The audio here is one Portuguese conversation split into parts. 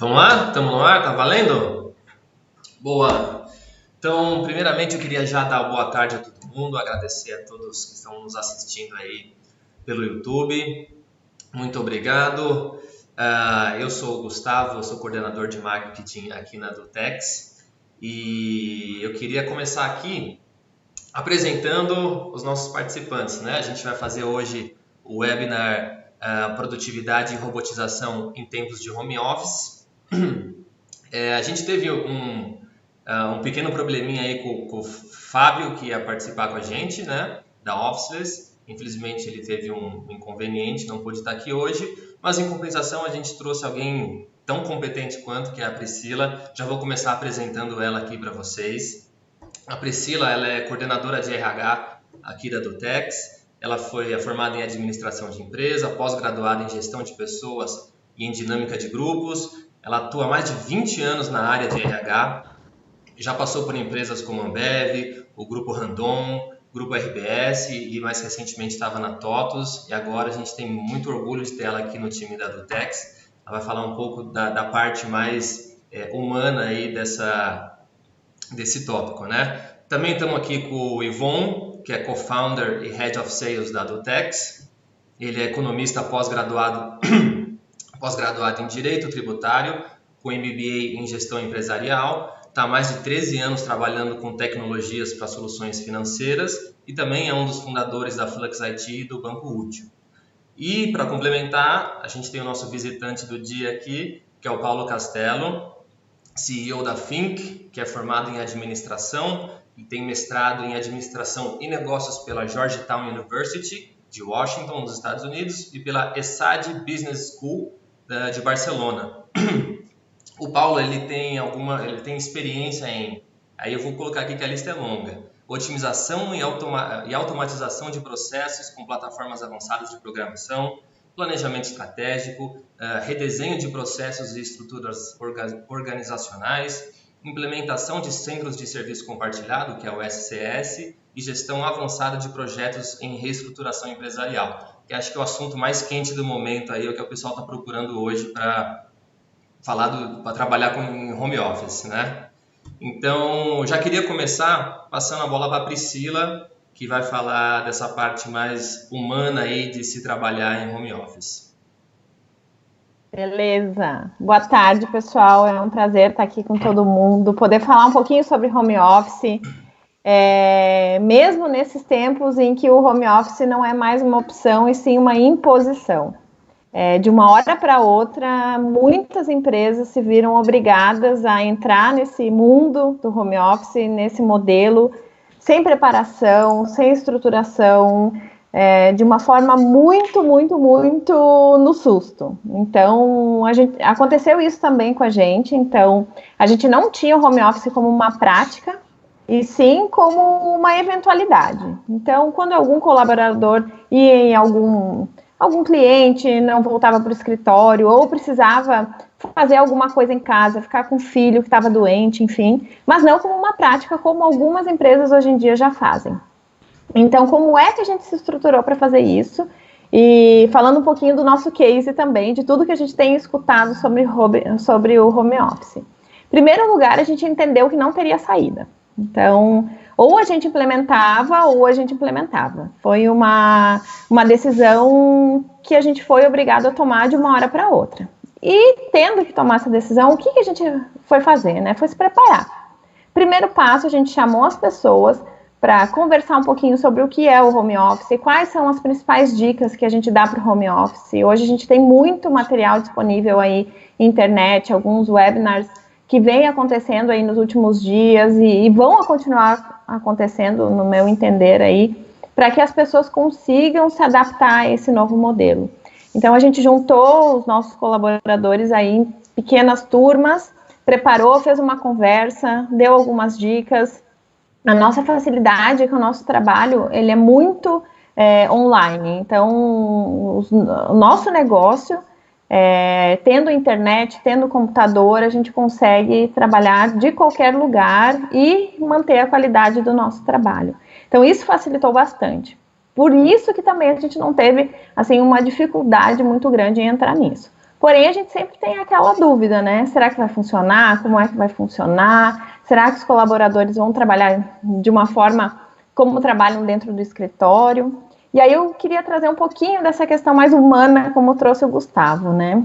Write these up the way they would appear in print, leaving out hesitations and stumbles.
Vamos lá? Estamos no ar? Tá valendo? Boa! Então, primeiramente, eu queria já dar boa tarde a todo mundo, agradecer a todos que estão nos assistindo aí pelo YouTube. Muito obrigado. Eu sou o Gustavo, eu sou coordenador de marketing aqui na Dutex e eu queria começar aqui apresentando os nossos participantes, né? A gente vai fazer hoje o webinar Produtividade e Robotização em Tempos de Home Office. A gente teve um pequeno probleminha aí com o Fábio, que ia participar com a gente, né, da Officeless. Infelizmente ele teve um inconveniente, não pôde estar aqui hoje, mas em compensação a gente trouxe alguém tão competente quanto, que é a Priscila. Já vou começar apresentando ela aqui para vocês. A Priscila, ela é coordenadora de RH aqui da Dutex. Ela foi formada em administração de empresa, pós-graduada em gestão de pessoas e em dinâmica de grupos. Ela atua há mais de 20 anos na área de RH, já passou por empresas como Ambev, o Grupo Randon, o Grupo RBS e mais recentemente estava na TOTUS, e agora a gente tem muito orgulho de ter ela aqui no time da Dutex. Ela vai falar um pouco da parte mais humana aí desse tópico, né? Também estamos aqui com o Ivon, que é co-founder e Head of Sales da Dutex. Ele é economista pós-graduado em Direito Tributário, com MBA em Gestão Empresarial, está há mais de 13 anos trabalhando com tecnologias para soluções financeiras e também é um dos fundadores da Flux IT e do Banco Útil. E, para complementar, a gente tem o nosso visitante do dia aqui, que é o Paulo Castelo, CEO da Think, que é formado em Administração e tem mestrado em Administração e Negócios pela Georgetown University, de Washington, nos Estados Unidos, e pela ESAD Business School, de Barcelona. O Paulo ele tem experiência em, aí eu vou colocar aqui que a lista é longa, otimização e automatização de processos com plataformas avançadas de programação, planejamento estratégico, redesenho de processos e estruturas organizacionais, implementação de centros de serviço compartilhado, que é o SCS, e gestão avançada de projetos em reestruturação empresarial, que acho que é o assunto mais quente do momento aí, é o que o pessoal está procurando hoje para trabalhar em home office, né? Então, já queria começar passando a bola para a Priscila, que vai falar dessa parte mais humana aí de se trabalhar em home office. Beleza. Boa tarde, pessoal. É um prazer estar aqui com todo mundo, poder falar um pouquinho sobre home office. Mesmo nesses tempos em que o home office não é mais uma opção e sim uma imposição. De uma hora para outra, muitas empresas se viram obrigadas a entrar nesse mundo do home office, nesse modelo, sem preparação, sem estruturação, de uma forma muito no susto. Então, aconteceu isso também com a gente. Então, a gente não tinha o home office como uma prática, e sim como uma eventualidade. Então, quando algum colaborador ia em algum cliente, não voltava para o escritório, ou precisava fazer alguma coisa em casa, ficar com o filho que estava doente, enfim, mas não como uma prática, como algumas empresas hoje em dia já fazem. Então, como é que a gente se estruturou para fazer isso? E falando um pouquinho do nosso case também, de tudo que a gente tem escutado sobre o home office. Em primeiro lugar, a gente entendeu que não teria saída. Então, ou a gente implementava, ou a gente implementava. Foi uma decisão que a gente foi obrigado a tomar de uma hora para outra. E tendo que tomar essa decisão, o que a gente foi fazer, né? Foi se preparar. Primeiro passo, a gente chamou as pessoas para conversar um pouquinho sobre o que é o home office, quais são as principais dicas que a gente dá para o home office. Hoje a gente tem muito material disponível aí na internet, alguns webinars que vem acontecendo aí nos últimos dias e vão continuar acontecendo, no meu entender aí, para que as pessoas consigam se adaptar a esse novo modelo. Então, a gente juntou os nossos colaboradores aí em pequenas turmas, preparou, fez uma conversa, deu algumas dicas. A nossa facilidade é que o nosso trabalho, ele é muito online. Então, o nosso negócio, tendo internet, tendo computador, a gente consegue trabalhar de qualquer lugar e manter a qualidade do nosso trabalho. Então, isso facilitou bastante. Por isso que também a gente não teve, assim, uma dificuldade muito grande em entrar nisso. Porém, a gente sempre tem aquela dúvida, né? Será que vai funcionar? Como é que vai funcionar? Será que os colaboradores vão trabalhar de uma forma como trabalham dentro do escritório? E aí eu queria trazer um pouquinho dessa questão mais humana, como trouxe o Gustavo, né?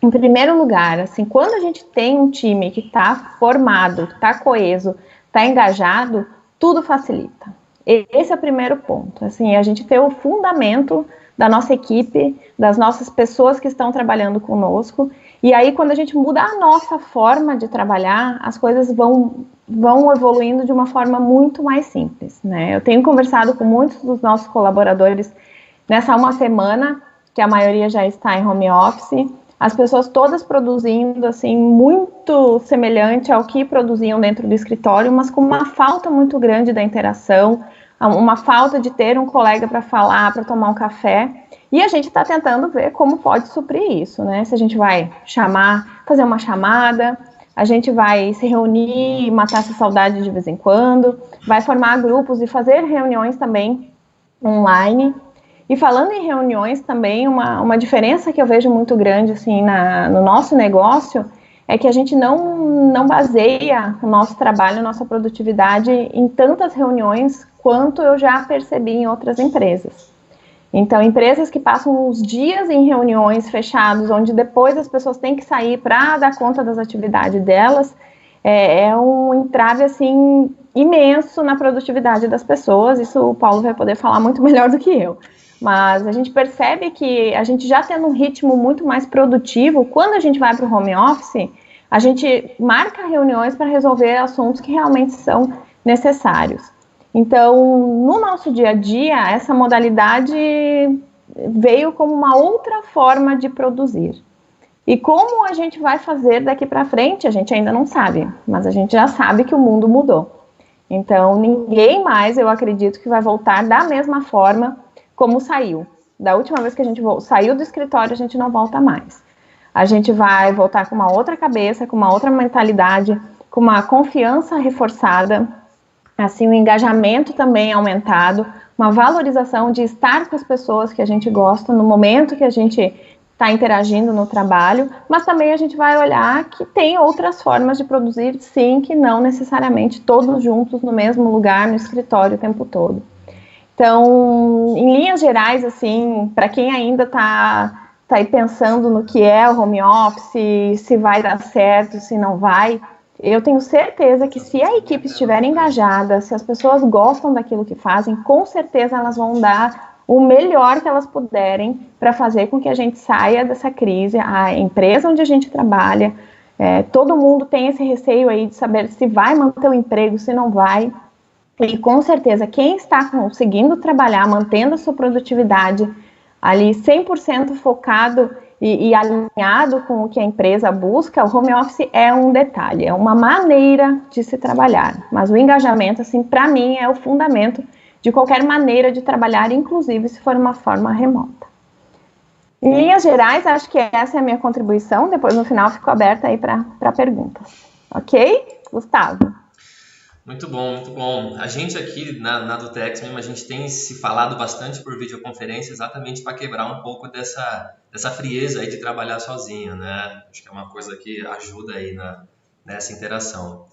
Em primeiro lugar, assim, quando a gente tem um time que está formado, que está coeso, está engajado, tudo facilita. Esse é o primeiro ponto. Assim, a gente ter o fundamento da nossa equipe, das nossas pessoas que estão trabalhando conosco. E aí, quando a gente muda a nossa forma de trabalhar, as coisas vão evoluindo de uma forma muito mais simples, né? Eu tenho conversado com muitos dos nossos colaboradores nessa uma semana, que a maioria já está em home office, as pessoas todas produzindo, assim, muito semelhante ao que produziam dentro do escritório, mas com uma falta muito grande da interação, uma falta de ter um colega para falar, para tomar um café, e a gente está tentando ver como pode suprir isso, né? Se a gente vai fazer uma chamada, a gente vai se reunir, matar essa saudade de vez em quando, vai formar grupos e fazer reuniões também online. E falando em reuniões também, uma diferença que eu vejo muito grande assim, no nosso negócio é que a gente não baseia o nosso trabalho, nossa produtividade em tantas reuniões quanto eu já percebi em outras empresas. Então, empresas que passam os dias em reuniões fechadas, onde depois as pessoas têm que sair para dar conta das atividades delas, é um entrave assim, imenso na produtividade das pessoas. Isso o Paulo vai poder falar muito melhor do que eu. Mas a gente percebe que a gente já tendo um ritmo muito mais produtivo, quando a gente vai para o home office, a gente marca reuniões para resolver assuntos que realmente são necessários. Então, no nosso dia a dia, essa modalidade veio como uma outra forma de produzir. E como a gente vai fazer daqui para frente, a gente ainda não sabe, mas a gente já sabe que o mundo mudou. Então, ninguém mais, eu acredito, que vai voltar da mesma forma como saiu. Da última vez que a gente saiu do escritório, a gente não volta mais. A gente vai voltar com uma outra cabeça, com uma outra mentalidade, com uma confiança reforçada, assim, um engajamento também aumentado, uma valorização de estar com as pessoas que a gente gosta no momento que a gente está interagindo no trabalho, mas também a gente vai olhar que tem outras formas de produzir, sim, que não necessariamente todos juntos no mesmo lugar, no escritório o tempo todo. Então, em linhas gerais, assim, para quem ainda está aí pensando no que é o home office, se vai dar certo, se não vai, eu tenho certeza que se a equipe estiver engajada, se as pessoas gostam daquilo que fazem, com certeza elas vão dar o melhor que elas puderem para fazer com que a gente saia dessa crise. A empresa onde a gente trabalha, todo mundo tem esse receio aí de saber se vai manter o emprego, se não vai. E com certeza quem está conseguindo trabalhar, mantendo a sua produtividade ali 100% focado e alinhado com o que a empresa busca, o home office é um detalhe, é uma maneira de se trabalhar. Mas o engajamento, assim, para mim, é o fundamento de qualquer maneira de trabalhar, inclusive se for uma forma remota. Em linhas gerais, acho que essa é a minha contribuição. Depois, no final, fico aberta aí para perguntas. Ok? Gustavo? Muito bom, muito bom. A gente aqui na Dutex mesmo, a gente tem se falado bastante por videoconferência exatamente para quebrar um pouco dessa frieza aí de trabalhar sozinho, né? Acho que é uma coisa que ajuda aí nessa interação.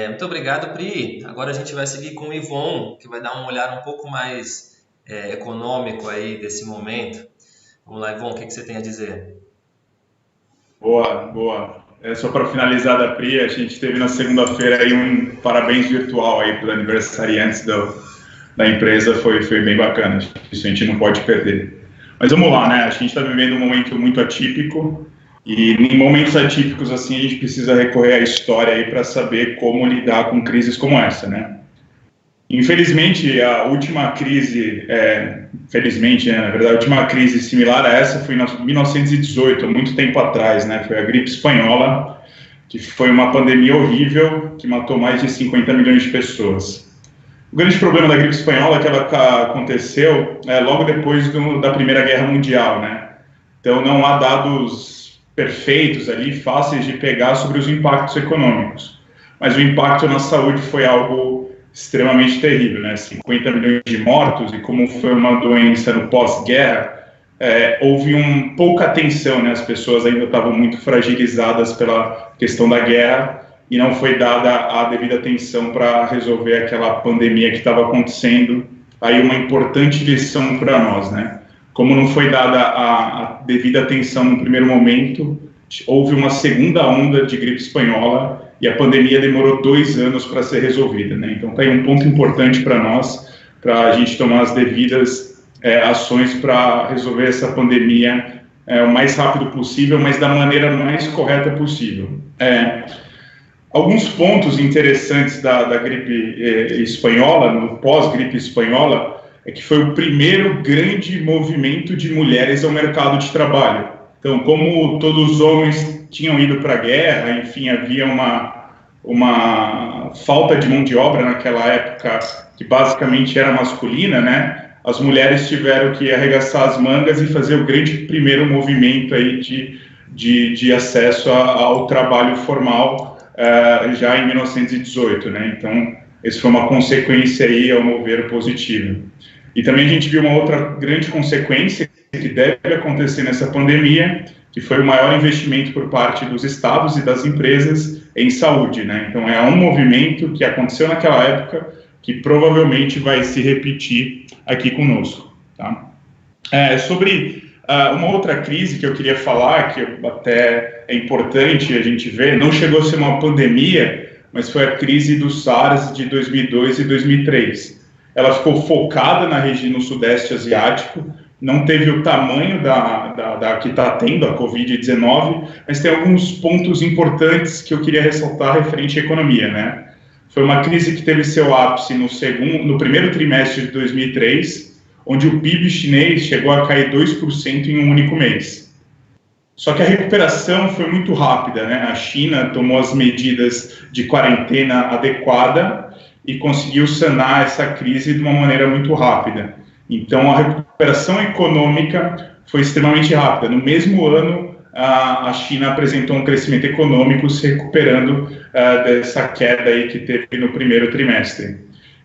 Muito obrigado, Pri. Agora a gente vai seguir com o Ivon, que vai dar um olhar um pouco mais econômico aí desse momento. Vamos lá, Ivon, o que você tem a dizer? Boa, boa. Só para finalizar da Pri, a gente teve na segunda-feira aí um parabéns virtual aí para os aniversariantes da empresa, foi bem bacana, isso a gente não pode perder. Mas vamos lá, né? A gente está vivendo um momento muito atípico e em momentos atípicos assim a gente precisa recorrer à história aí para saber como lidar com crises como essa, né? Infelizmente, a última crise, felizmente, né, na verdade, a última crise similar a essa foi em 1918, há muito tempo atrás, né, foi a gripe espanhola, que foi uma pandemia horrível, que matou mais de 50 milhões de pessoas. O grande problema da gripe espanhola é que ela aconteceu logo depois da Primeira Guerra Mundial, né, então não há dados perfeitos ali, fáceis de pegar sobre os impactos econômicos, mas o impacto na saúde foi algo extremamente terrível, né? 50 milhões de mortos, e como foi uma doença no pós-guerra, houve pouca atenção, né? As pessoas ainda estavam muito fragilizadas pela questão da guerra e não foi dada a devida atenção para resolver aquela pandemia que estava acontecendo. Aí uma importante lição para nós, né? Como não foi dada a devida atenção no primeiro momento, houve uma segunda onda de gripe espanhola e a pandemia demorou 2 anos para ser resolvida, né? Então, tá aí um ponto importante para nós, para a gente tomar as devidas ações para resolver essa pandemia o mais rápido possível, mas da maneira mais correta possível. Alguns pontos interessantes da gripe espanhola, no pós-gripe espanhola, é que foi o primeiro grande movimento de mulheres ao mercado de trabalho. Então, como todos os homens tinham ido para a guerra, enfim, havia uma falta de mão de obra naquela época, que basicamente era masculina, né? As mulheres tiveram que arregaçar as mangas e fazer o grande primeiro movimento aí de acesso ao trabalho formal já em 1918, né? Então, essa foi uma consequência aí, ao meu ver, positiva. E também a gente viu uma outra grande consequência que deve acontecer nessa pandemia, que foi o maior investimento por parte dos estados e das empresas em saúde, né? Então, é um movimento que aconteceu naquela época que provavelmente vai se repetir aqui conosco, tá? Sobre uma outra crise que eu queria falar, que até é importante a gente ver, não chegou a ser uma pandemia, mas foi a crise do SARS de 2002 e 2003. Ela ficou focada na região no Sudeste Asiático, não teve o tamanho da que está tendo a Covid-19, mas tem alguns pontos importantes que eu queria ressaltar referente à economia, né? Foi uma crise que teve seu ápice no primeiro trimestre de 2003, onde o PIB chinês chegou a cair 2% em um único mês. Só que a recuperação foi muito rápida, né? A China tomou as medidas de quarentena adequada e conseguiu sanar essa crise de uma maneira muito rápida. Então, a recuperação econômica foi extremamente rápida. No mesmo ano, a China apresentou um crescimento econômico se recuperando dessa queda aí que teve no primeiro trimestre.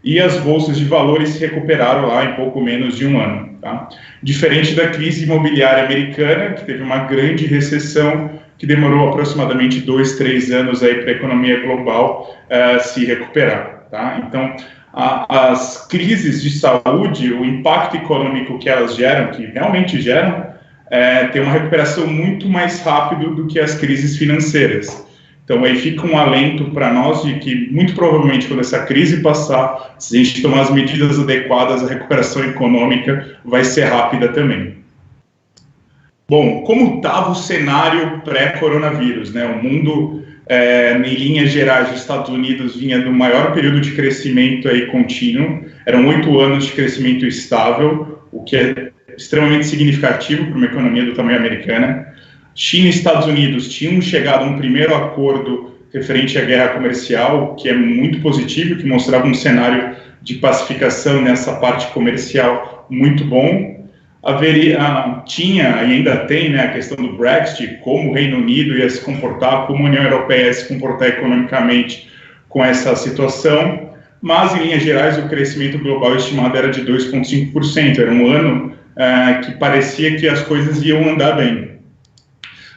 E as bolsas de valores se recuperaram lá em pouco menos de um ano, tá? Diferente da crise imobiliária americana, que teve uma grande recessão, que demorou aproximadamente 2-3 anos aí para a economia global se recuperar, tá? Então, as crises de saúde, o impacto econômico que elas geram, que realmente geram, tem uma recuperação muito mais rápido do que as crises financeiras. Então, aí fica um alento para nós de que, muito provavelmente, quando essa crise passar, se a gente tomar as medidas adequadas, a recuperação econômica vai ser rápida também. Bom, como estava o cenário pré-coronavírus, né? O mundo, em linhas gerais, os Estados Unidos vinha do maior período de crescimento aí contínuo, eram 8 anos de crescimento estável, o que é extremamente significativo para uma economia do tamanho americana. China e Estados Unidos tinham chegado a um primeiro acordo referente à guerra comercial, que é muito positivo, que mostrava um cenário de pacificação nessa parte comercial muito bom. Tinha e ainda tem, né, a questão do Brexit, como o Reino Unido ia se comportar, como a União Europeia ia se comportar economicamente com essa situação, mas em linhas gerais o crescimento global estimado era de 2,5%, era um ano que parecia que as coisas iam andar bem.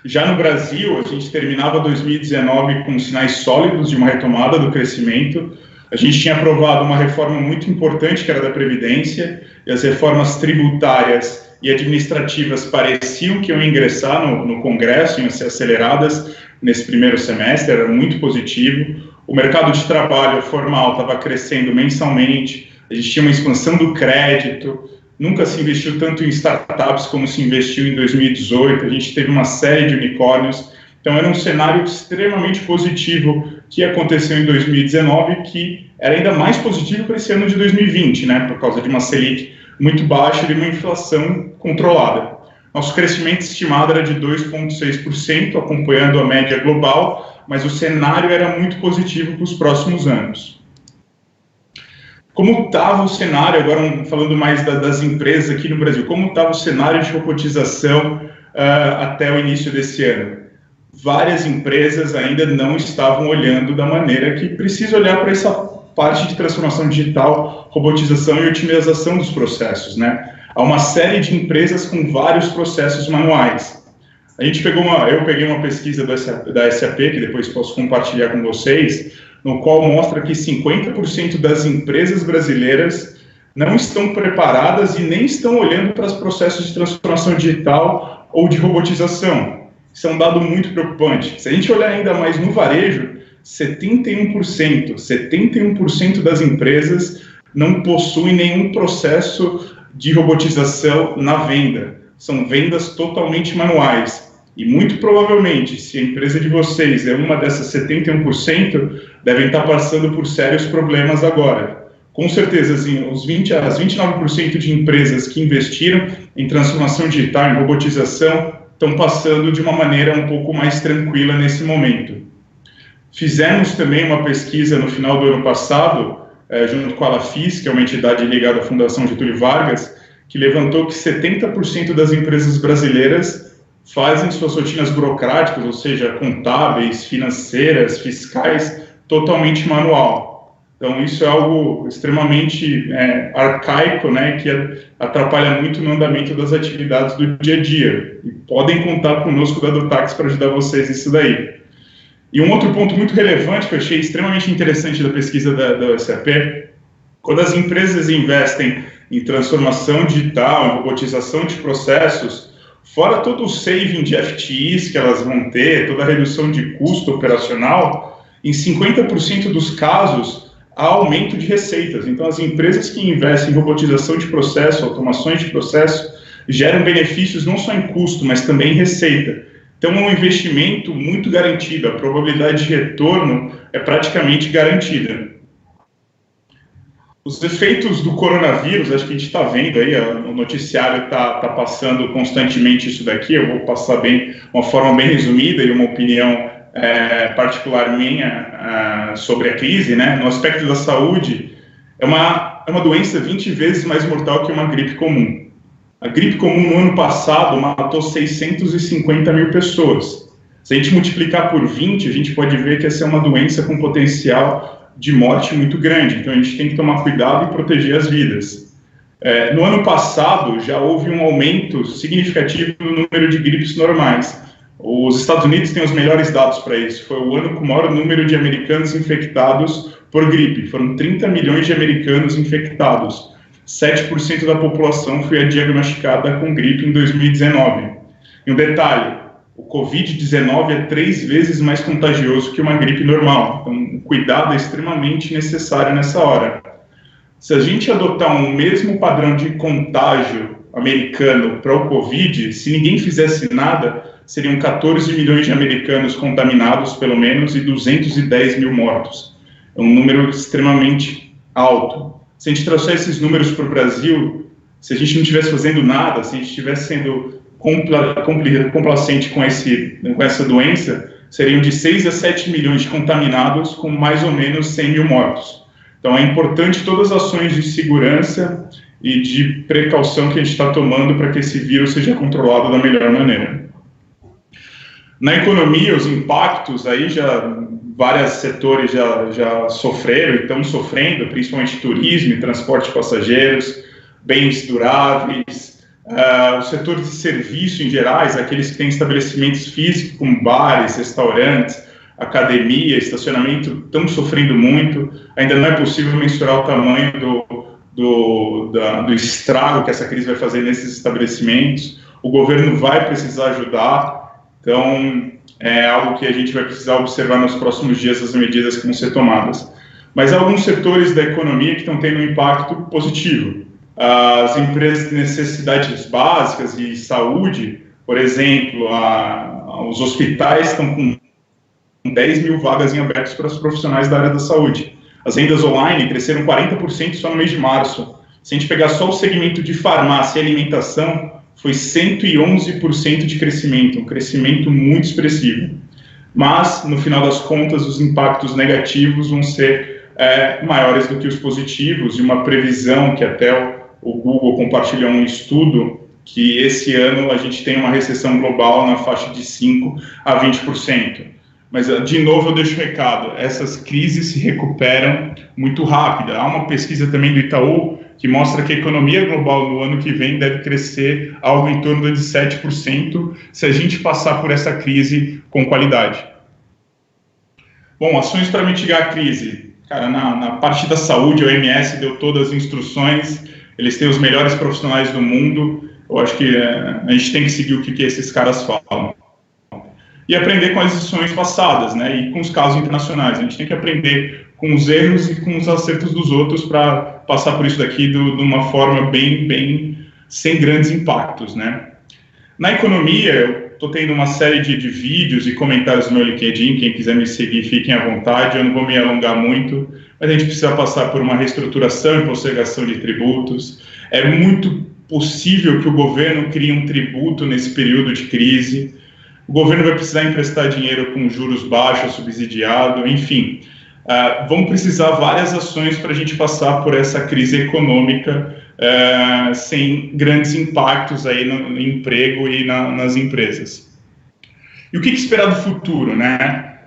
Já no Brasil, a gente terminava 2019 com sinais sólidos de uma retomada do crescimento. A gente tinha aprovado uma reforma muito importante, que era da Previdência, e as reformas tributárias e administrativas pareciam que iam ingressar no Congresso, iam ser aceleradas nesse primeiro semestre, era muito positivo. O mercado de trabalho formal estava crescendo mensalmente, a gente tinha uma expansão do crédito, nunca se investiu tanto em startups como se investiu em 2018, a gente teve uma série de unicórnios, então era um cenário extremamente positivo que aconteceu em 2019, que era ainda mais positivo para esse ano de 2020, né, por causa de uma Selic muito baixa e de uma inflação controlada. Nosso crescimento estimado era de 2,6%, acompanhando a média global, mas o cenário era muito positivo para os próximos anos. Como estava o cenário, agora falando mais das empresas aqui no Brasil, como estava o cenário de robotização até o início desse ano? Várias empresas ainda não estavam olhando da maneira que precisa olhar para essa parte de transformação digital, robotização e otimização dos processos, né? a uma série de empresas com vários processos manuais. Eu peguei uma pesquisa da SAP, que depois posso compartilhar com vocês, no qual mostra que 50% das empresas brasileiras não estão preparadas e nem estão olhando para os processos de transformação digital ou de robotização. Isso é um dado muito preocupante. Se a gente olhar ainda mais no varejo, 71% das empresas não possuem nenhum processo de robotização na venda. São vendas totalmente manuais. E muito provavelmente, se a empresa de vocês é uma dessas 71%, devem estar passando por sérios problemas agora. Com certeza, assim, as 29% de empresas que investiram em transformação digital, em robotização, estão passando de uma maneira um pouco mais tranquila nesse momento. Fizemos também uma pesquisa no final do ano passado, junto com a Lafis, que é uma entidade ligada à Fundação Getúlio Vargas, que levantou que 70% das empresas brasileiras fazem suas rotinas burocráticas, ou seja, contábeis, financeiras, fiscais, totalmente manual. Então, isso é algo extremamente arcaico, né, que atrapalha muito no andamento das atividades do dia a dia. E podem contar conosco da Dutax para ajudar vocês nisso daí. E um outro ponto muito relevante que eu achei extremamente interessante da pesquisa da SAP, quando as empresas investem em transformação digital, em robotização de processos, fora todo o saving de FTEs que elas vão ter, toda a redução de custo operacional, em 50% dos casos, há aumento de receitas. Então, as empresas que investem em robotização de processo, automações de processo, geram benefícios não só em custo, mas também em receita. Então, é um investimento muito garantido, a probabilidade de retorno é praticamente garantida. Os efeitos do coronavírus, acho que a gente está vendo aí, o noticiário está passando constantemente isso daqui, eu vou passar uma forma bem resumida e uma opinião particular minha sobre a crise, né? No aspecto da saúde, é uma doença 20 vezes mais mortal que uma gripe comum. A gripe comum no ano passado matou 650 mil pessoas. Se a gente multiplicar por 20, a gente pode ver que essa é uma doença com potencial de morte muito grande. Então a gente tem que tomar cuidado e proteger as vidas. No ano passado já houve um aumento significativo no número de gripes normais. Os Estados Unidos têm os melhores dados para isso. Foi o ano com o maior número de americanos infectados por gripe. Foram 30 milhões de americanos infectados. 7% da população foi diagnosticada com gripe em 2019. E um detalhe, o Covid-19 é 3 vezes mais contagioso que uma gripe normal. Então, o cuidado é extremamente necessário nessa hora. Se a gente adotar um mesmo padrão de contágio americano para o Covid, se ninguém fizesse nada, seriam 14 milhões de americanos contaminados, pelo menos, e 210 mil mortos. É um número extremamente alto. Se a gente trouxer esses números para o Brasil, se a gente não estivesse fazendo nada, se a gente estivesse sendo complacente com essa doença, seriam de 6 a 7 milhões de contaminados, com mais ou menos 100 mil mortos. Então, é importante todas as ações de segurança e de precaução que a gente está tomando para que esse vírus seja controlado da melhor maneira. Na economia, os impactos, aí vários setores já sofreram e estão sofrendo, principalmente turismo e transporte de passageiros, bens duráveis, os setores de serviço em gerais, aqueles que têm estabelecimentos físicos como bares, restaurantes, academia, estacionamento, estão sofrendo muito. Ainda não é possível mensurar o tamanho do estrago que essa crise vai fazer nesses estabelecimentos. O governo vai precisar ajudar, então é algo que a gente vai precisar observar nos próximos dias, as medidas que vão ser tomadas. Mas há alguns setores da economia que estão tendo um impacto positivo. As empresas de necessidades básicas e saúde, por exemplo, os hospitais estão com 10 mil vagas em abertos para os profissionais da área da saúde. As vendas online cresceram 40% só no mês de março. Se a gente pegar só o segmento de farmácia e alimentação, foi 111% de crescimento, um crescimento muito expressivo. Mas, no final das contas, os impactos negativos vão ser maiores do que os positivos, e uma previsão que até o Google compartilhou um estudo, que esse ano a gente tem uma recessão global na faixa de 5% a 20%. Mas, de novo, eu deixo o recado, essas crises se recuperam muito rápido. Há uma pesquisa também do Itaú, que mostra que a economia global no ano que vem deve crescer algo em torno de 7% se a gente passar por essa crise com qualidade. Bom, ações para mitigar a crise. Cara, na parte da saúde, a OMS deu todas as instruções, eles têm os melhores profissionais do mundo, eu acho que a gente tem que seguir o que esses caras falam. E aprender com as lições passadas, né, e com os casos internacionais. A gente tem que aprender com os erros e com os acertos dos outros para passar por isso daqui de uma forma bem sem grandes impactos, né. Na economia, eu estou tendo uma série de vídeos e comentários no meu LinkedIn, quem quiser me seguir, fiquem à vontade, eu não vou me alongar muito, mas a gente precisa passar por uma reestruturação e postergação de tributos. É muito possível que o governo crie um tributo nesse período de crise. O governo vai precisar emprestar dinheiro com juros baixos, subsidiado, enfim. Vão precisar várias ações para a gente passar por essa crise econômica sem grandes impactos aí no emprego e nas empresas. E o que esperar do futuro, né?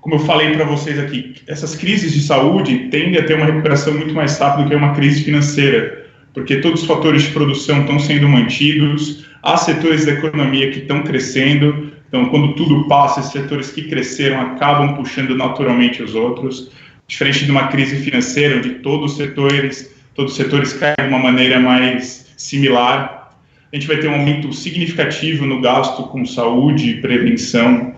Como eu falei para vocês aqui, essas crises de saúde tendem a ter uma recuperação muito mais rápida do que uma crise financeira, porque todos os fatores de produção estão sendo mantidos, há setores da economia que estão crescendo, então quando tudo passa, esses setores que cresceram acabam puxando naturalmente os outros, diferente de uma crise financeira, onde todos os setores caem de uma maneira mais similar. A gente vai ter um aumento significativo no gasto com saúde e prevenção,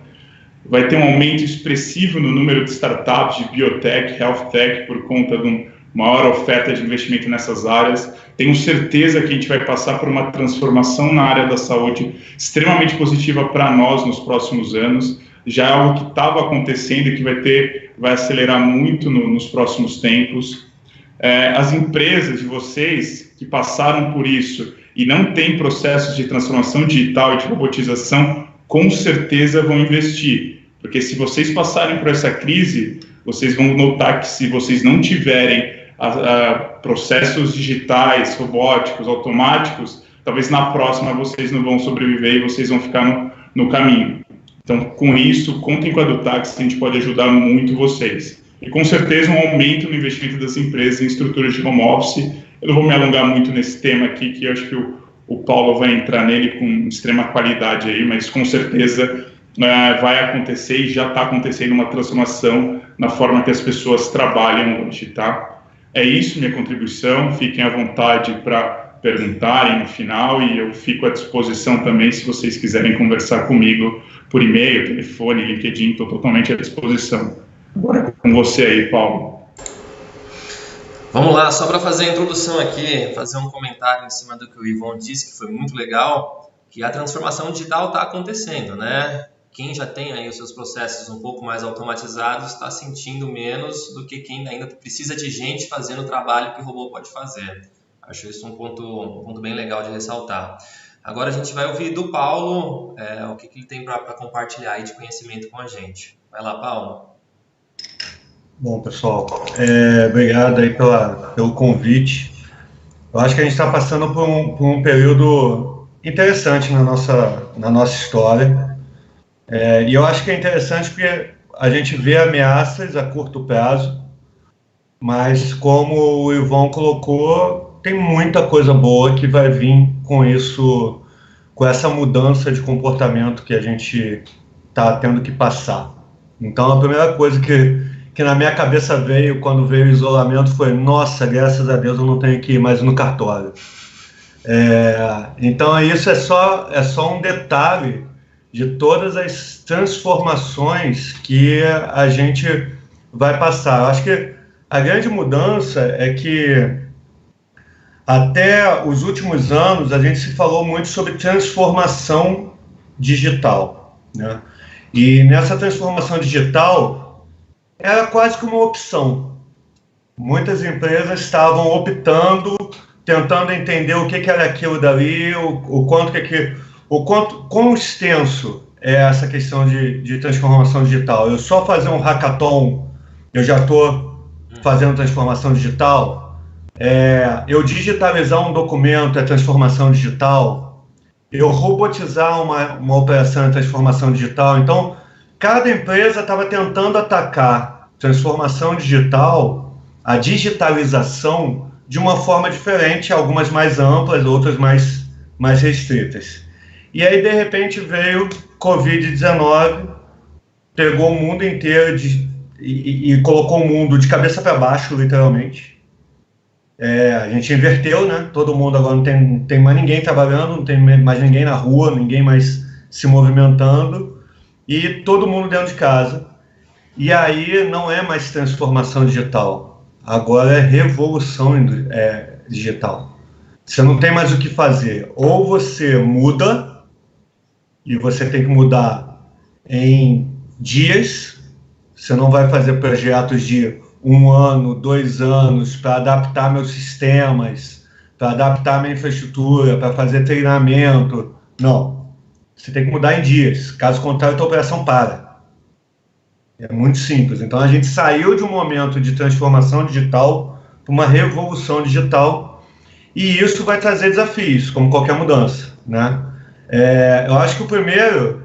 vai ter um aumento expressivo no número de startups, de biotech, health tech, por conta de uma maior oferta de investimento nessas áreas. Tenho certeza que a gente vai passar por uma transformação na área da saúde extremamente positiva para nós nos próximos anos. Já é algo que estava acontecendo e que vai acelerar muito nos próximos tempos. As empresas de vocês que passaram por isso e não têm processos de transformação digital e de robotização, com certeza vão investir. Porque se vocês passarem por essa crise, vocês vão notar que se vocês não tiverem processos digitais, robóticos, automáticos, talvez na próxima vocês não vão sobreviver e vocês vão ficar no caminho. Então, com isso, contem com a Dutax, que a gente pode ajudar muito vocês. E com certeza um aumento no investimento das empresas em estruturas de home office. Eu não vou me alongar muito nesse tema aqui, que eu acho que o Paulo vai entrar nele com extrema qualidade aí, mas com certeza vai acontecer e já está acontecendo uma transformação na forma que as pessoas trabalham hoje, tá? É isso, minha contribuição. Fiquem à vontade para perguntarem no final e eu fico à disposição também se vocês quiserem conversar comigo por e-mail, telefone, LinkedIn, estou totalmente à disposição. Agora com você aí, Paulo. Vamos lá, só para fazer a introdução aqui, fazer um comentário em cima do que o Yvon disse, que foi muito legal, que a transformação digital está acontecendo, né? Quem já tem aí os seus processos um pouco mais automatizados está sentindo menos do que quem ainda precisa de gente fazendo o trabalho que o robô pode fazer. Acho isso um ponto bem legal de ressaltar. Agora a gente vai ouvir do Paulo o que ele tem para compartilhar aí de conhecimento com a gente. Vai lá, Paulo. Bom, pessoal, obrigado aí pelo convite. Eu acho que a gente está passando por um período interessante na nossa história. E eu acho que é interessante porque a gente vê ameaças a curto prazo, mas como o Yvon colocou, tem muita coisa boa que vai vir com isso, com essa mudança de comportamento que a gente está tendo que passar. Então, a primeira coisa que na minha cabeça veio quando veio o isolamento foi: nossa, graças a Deus eu não tenho que ir mais no cartório. Então, isso é só um detalhe de todas as transformações que a gente vai passar. Eu acho que a grande mudança é que até os últimos anos a gente se falou muito sobre transformação digital, né? E nessa transformação digital era quase que uma opção. Muitas empresas estavam optando, tentando entender o que era aquilo dali, quão extenso é essa questão de transformação digital. Eu só fazer um hackathon, eu já estou fazendo transformação digital. Eu digitalizar um documento é transformação digital. Eu robotizar uma operação é transformação digital. Então, cada empresa estava tentando atacar transformação digital, a digitalização, de uma forma diferente, algumas mais amplas, outras mais restritas. E aí, de repente, veio Covid-19, pegou o mundo inteiro e colocou o mundo de cabeça para baixo, literalmente. A gente inverteu, né? Todo mundo agora não tem mais ninguém trabalhando, não tem mais ninguém na rua, ninguém mais se movimentando, e todo mundo dentro de casa. E aí não é mais transformação digital, agora é revolução digital. Você não tem mais o que fazer. Ou você muda, e você tem que mudar em dias. Você não vai fazer projetos de 1 ano, 2 anos, para adaptar meus sistemas, para adaptar minha infraestrutura, para fazer treinamento. Não. Você tem que mudar em dias. Caso contrário, a tua operação para. É muito simples. Então, a gente saiu de um momento de transformação digital para uma revolução digital, e isso vai trazer desafios, como qualquer mudança, né? Eu acho que o primeiro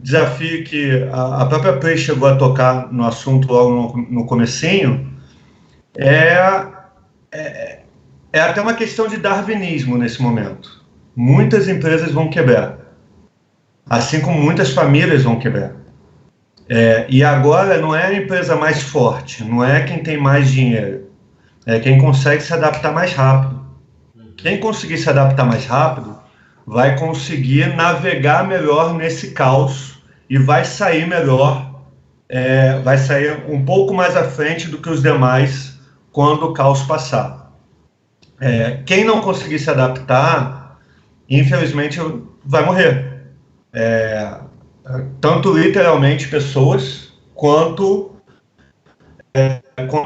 desafio que a própria Play chegou a tocar no assunto logo no comecinho é até uma questão de darwinismo nesse momento. Muitas empresas vão quebrar, assim como muitas famílias vão quebrar. E agora não é a empresa mais forte, não é quem tem mais dinheiro, é quem consegue se adaptar mais rápido. Quem conseguir se adaptar mais rápido vai conseguir navegar melhor nesse caos e vai sair melhor, vai sair um pouco mais à frente do que os demais quando o caos passar. Quem não conseguir se adaptar, infelizmente, vai morrer. Tanto literalmente pessoas, quanto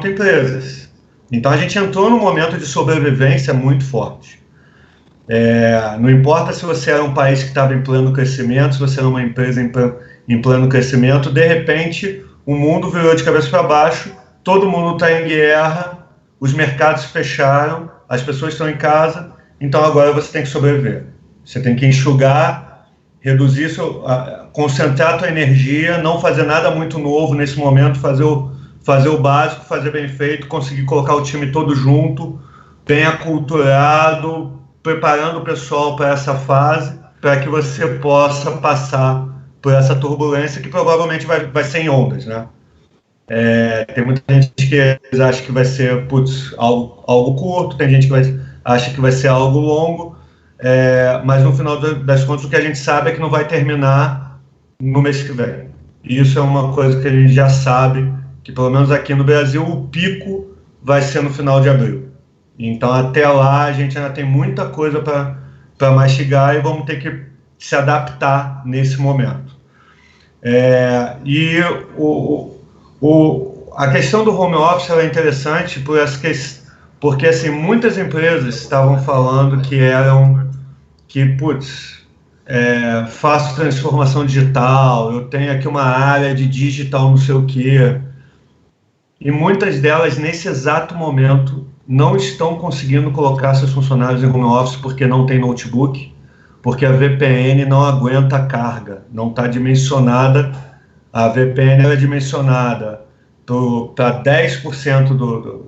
empresas. Então a gente entrou num momento de sobrevivência muito forte. Não importa se você era um país que estava em pleno crescimento, se você era uma empresa em pleno crescimento, de repente o mundo virou de cabeça para baixo, todo mundo está em guerra, os mercados fecharam, as pessoas estão em casa, então agora você tem que sobreviver. Você tem que enxugar, reduzir, concentrar a tua energia, não fazer nada muito novo nesse momento, fazer o básico, fazer bem feito, conseguir colocar o time todo junto, bem aculturado, preparando o pessoal para essa fase, para que você possa passar por essa turbulência que provavelmente vai ser em ondas, né? Tem muita gente que acha que vai ser algo curto, tem gente que acha que vai ser algo longo, mas no final das contas o que a gente sabe é que não vai terminar no mês que vem. E isso é uma coisa que a gente já sabe, que pelo menos aqui no Brasil o pico vai ser no final de abril. Então até lá a gente ainda tem muita coisa para mastigar e vamos ter que se adaptar nesse momento. A questão do home office é interessante porque assim, muitas empresas estavam falando faço transformação digital, eu tenho aqui uma área de digital não sei o quê, e muitas delas nesse exato momento não estão conseguindo colocar seus funcionários em home office porque não tem notebook, porque a VPN não aguenta a carga, não está dimensionada. A VPN é dimensionada para 10%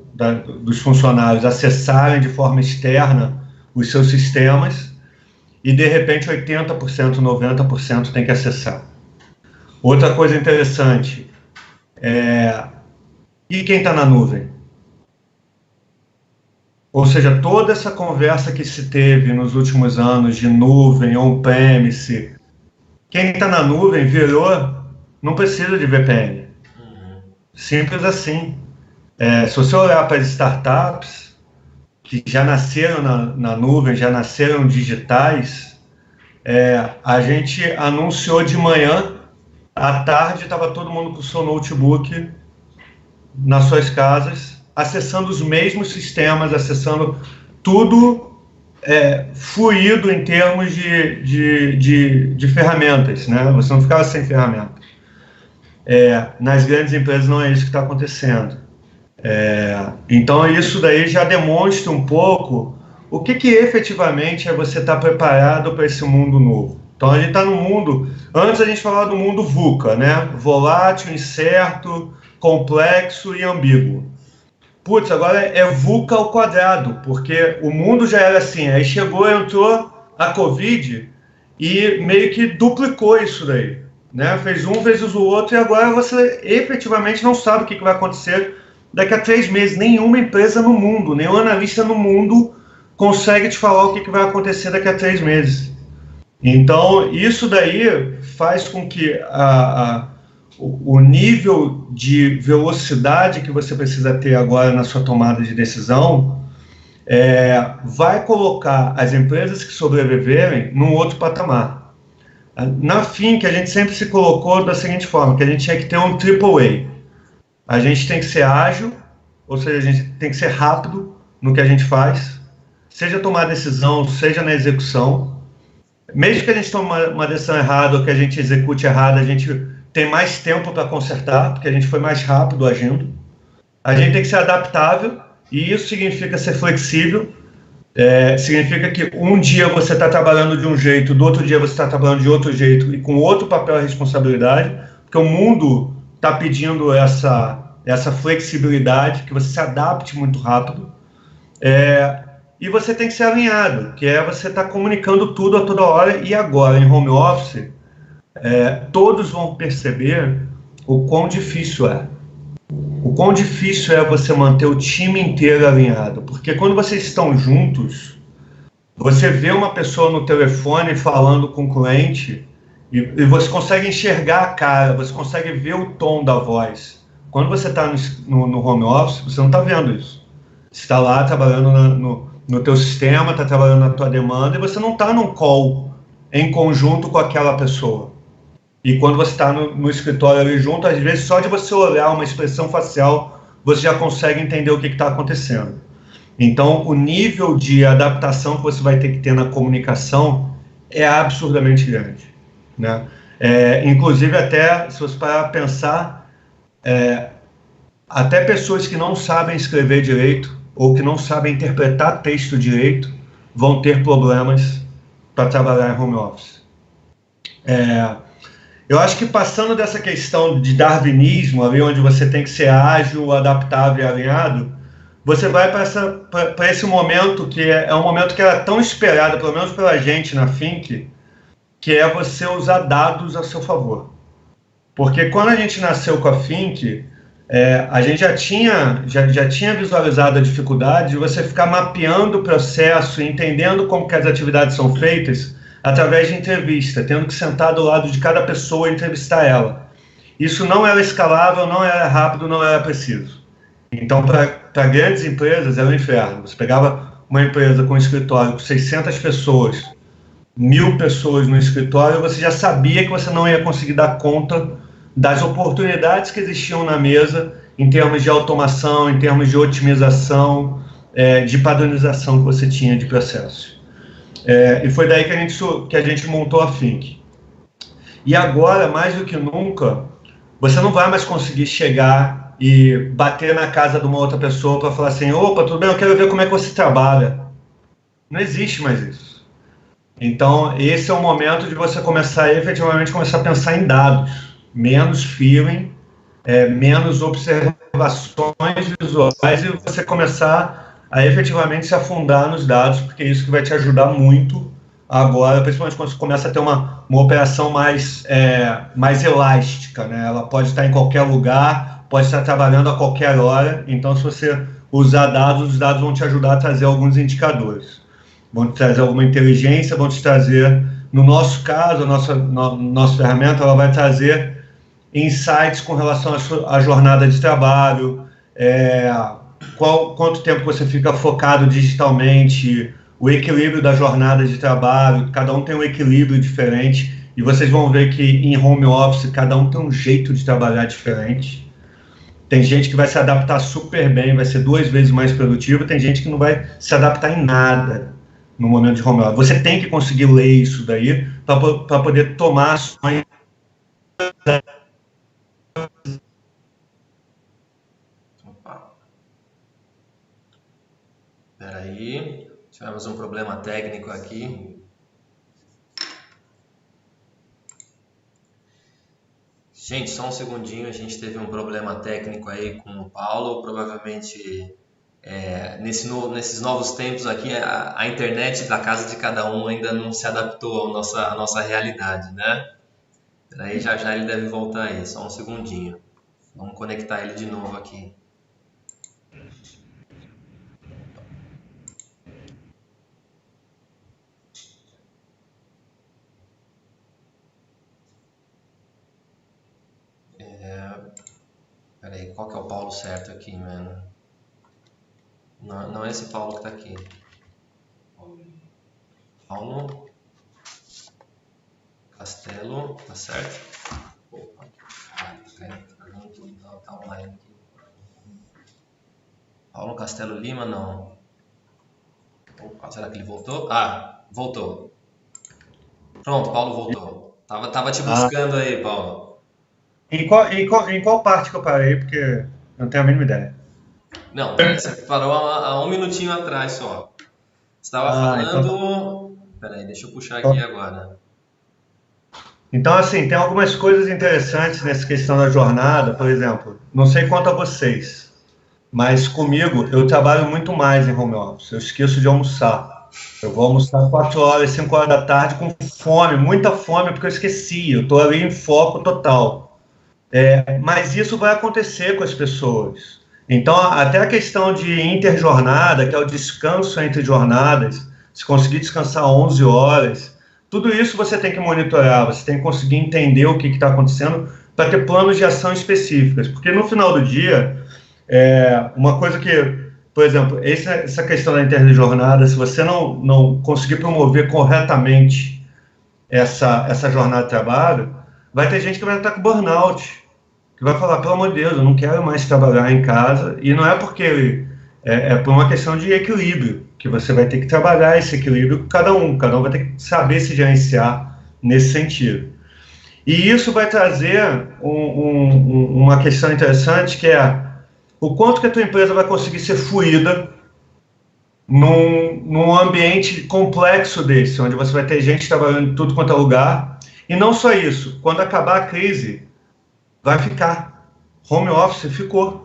dos funcionários acessarem de forma externa os seus sistemas, e de repente 80%, 90% tem que acessar. Outra coisa interessante, e quem está na nuvem? Ou seja, toda essa conversa que se teve nos últimos anos de nuvem, on-premise, quem está na nuvem não precisa de VPN. Simples assim. Se você olhar para as startups que já nasceram na nuvem, já nasceram digitais, a gente anunciou de manhã, à tarde estava todo mundo com o seu notebook nas suas casas, acessando os mesmos sistemas, acessando tudo fluido em termos de ferramentas, né? Você não ficava sem ferramenta. Nas grandes empresas não é isso que está acontecendo. Então isso daí já demonstra um pouco o que efetivamente é você estar preparado para esse mundo novo. Então a gente está no mundo, antes a gente falava do mundo VUCA, né? Volátil, incerto, complexo e ambíguo. putz, agora é VUCA ao quadrado, porque o mundo já era assim, aí entrou a Covid e meio que duplicou isso daí, né? Fez um vezes o outro e agora você efetivamente não sabe o que vai acontecer daqui a 3 meses. Nenhuma empresa no mundo, nenhum analista no mundo consegue te falar o que vai acontecer daqui a 3 meses. Então, isso daí faz com que o nível de velocidade que você precisa ter agora na sua tomada de decisão vai colocar as empresas que sobreviverem num outro patamar. Na Fink, a gente sempre se colocou da seguinte forma, que a gente tinha que ter um AAA. A gente tem que ser ágil, ou seja, a gente tem que ser rápido no que a gente faz, seja tomar decisão, seja na execução. Mesmo que a gente tome uma decisão errada ou que a gente execute errado, a gente tem mais tempo para consertar, porque a gente foi mais rápido agindo. A gente tem que ser adaptável, e isso significa ser flexível. Significa que um dia você está trabalhando de um jeito, do outro dia você está trabalhando de outro jeito e com outro papel e responsabilidade, porque o mundo está pedindo essa flexibilidade, que você se adapte muito rápido. E você tem que ser alinhado, que você estar comunicando tudo a toda hora. E agora, em home office, todos vão perceber o quão difícil é. O quão difícil é você manter o time inteiro alinhado. Porque quando vocês estão juntos, você vê uma pessoa no telefone falando com o cliente e você consegue enxergar a cara, você consegue ver o tom da voz. Quando você está no home office, você não está vendo isso. Você está lá trabalhando no teu sistema, está trabalhando na tua demanda, e você não está num call em conjunto com aquela pessoa. E quando você está no escritório ali junto, às vezes só de você olhar uma expressão facial, você já consegue entender o que está acontecendo. Então, o nível de adaptação que você vai ter que ter na comunicação é absurdamente grande, né? Inclusive, até, se você parar para pensar, até pessoas que não sabem escrever direito ou que não sabem interpretar texto direito vão ter problemas para trabalhar em home office. Eu acho que passando dessa questão de darwinismo, ali onde você tem que ser ágil, adaptável e alinhado, você vai para esse momento que é um momento que era tão esperado, pelo menos pela gente na Fink, que é você usar dados a seu favor. Porque quando a gente nasceu com a Fink, a gente já tinha visualizado a dificuldade de você ficar mapeando o processo, entendendo como que as atividades são feitas através de entrevista, tendo que sentar do lado de cada pessoa e entrevistar ela. Isso não era escalável, não era rápido, não era preciso. Então, para grandes empresas, era um inferno. Você pegava uma empresa com um escritório com 600 pessoas, 1000 pessoas no escritório, você já sabia que você não ia conseguir dar conta das oportunidades que existiam na mesa em termos de automação, em termos de otimização, de padronização que você tinha de processo. E foi daí que a gente montou a Fink. E agora, mais do que nunca, você não vai mais conseguir chegar e bater na casa de uma outra pessoa para falar assim: opa, tudo bem, eu quero ver como é que você trabalha. Não existe mais isso. Então, esse é o momento de você efetivamente começar a pensar em dados. Menos feeling, menos observações visuais, e você começar a efetivamente se afundar nos dados, porque é isso que vai te ajudar muito agora, principalmente quando você começa a ter uma operação mais elástica, né? Ela pode estar em qualquer lugar, pode estar trabalhando a qualquer hora. Então, se você usar dados, os dados vão te ajudar a trazer alguns indicadores, vão te trazer alguma inteligência, vão te trazer, no nosso caso, a nossa ferramenta, ela vai trazer insights com relação à jornada de trabalho, quanto tempo você fica focado digitalmente, o equilíbrio da jornada de trabalho. Cada um tem um equilíbrio diferente, e vocês vão ver que em home office cada um tem um jeito de trabalhar diferente. Tem gente que vai se adaptar super bem, vai ser 2 vezes mais produtivo, tem gente que não vai se adaptar em nada no momento de home office. Você tem que conseguir ler isso daí para poder tomar ações. Espera aí, tivemos um problema técnico aqui. Gente, só um segundinho, a gente teve um problema técnico aí com o Paulo, provavelmente nesses novos tempos aqui, a internet da casa de cada um ainda não se adaptou à nossa realidade, né? Peraí, já já ele deve voltar aí, só um segundinho. Vamos conectar ele de novo aqui. Peraí, qual que é o Paulo certo aqui, mano? Não é esse Paulo que tá aqui. Paulo Castelo, tá certo? Opa, tá online aqui. Paulo Castelo Lima, não. Opa, será que ele voltou? Ah, voltou. Pronto, Paulo voltou. Tava te buscando aí, Paulo. Em qual parte que eu parei? Porque eu não tenho a mínima ideia. Não, você parou há um minutinho atrás só. Você estava falando... Então... Peraí, deixa eu puxar aqui agora. Então, assim, tem algumas coisas interessantes nessa questão da jornada, por exemplo. Não sei quanto a vocês, mas comigo, eu trabalho muito mais em home office. Eu esqueço de almoçar. Eu vou almoçar 4 horas, 5 horas da tarde com fome, muita fome, porque eu esqueci. Eu estou ali em foco total. Mas isso vai acontecer com as pessoas. Então, até a questão de interjornada, que é o descanso entre jornadas, se conseguir descansar 11 horas, tudo isso você tem que monitorar, você tem que conseguir entender o que está acontecendo para ter planos de ação específicos. Porque no final do dia, uma coisa que, por exemplo, essa questão da interjornada, se você não conseguir promover corretamente essa jornada de trabalho, vai ter gente que vai estar com burnout, que vai falar, pelo amor de Deus, eu não quero mais trabalhar em casa, e não é porque é por uma questão de equilíbrio, que você vai ter que trabalhar esse equilíbrio com cada um vai ter que saber se gerenciar nesse sentido. E isso vai trazer uma questão interessante, que é o quanto que a tua empresa vai conseguir ser fluida num ambiente complexo desse, onde você vai ter gente trabalhando em tudo quanto é lugar, e não só isso, quando acabar a crise, vai ficar. Home office ficou.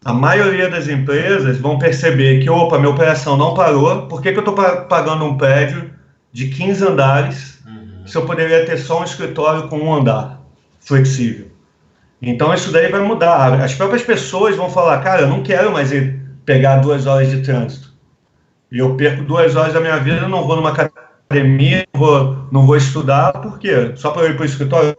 A maioria das empresas vão perceber que, opa, minha operação não parou, por que eu estou pagando um prédio de 15 andares se eu poderia ter só um escritório com um andar flexível? Então isso daí vai mudar. As próprias pessoas vão falar, cara, eu não quero mais ir pegar 2 horas de trânsito. E eu perco 2 horas da minha vida, eu não vou numa academia, não vou estudar, por quê? Só para eu ir para o escritório?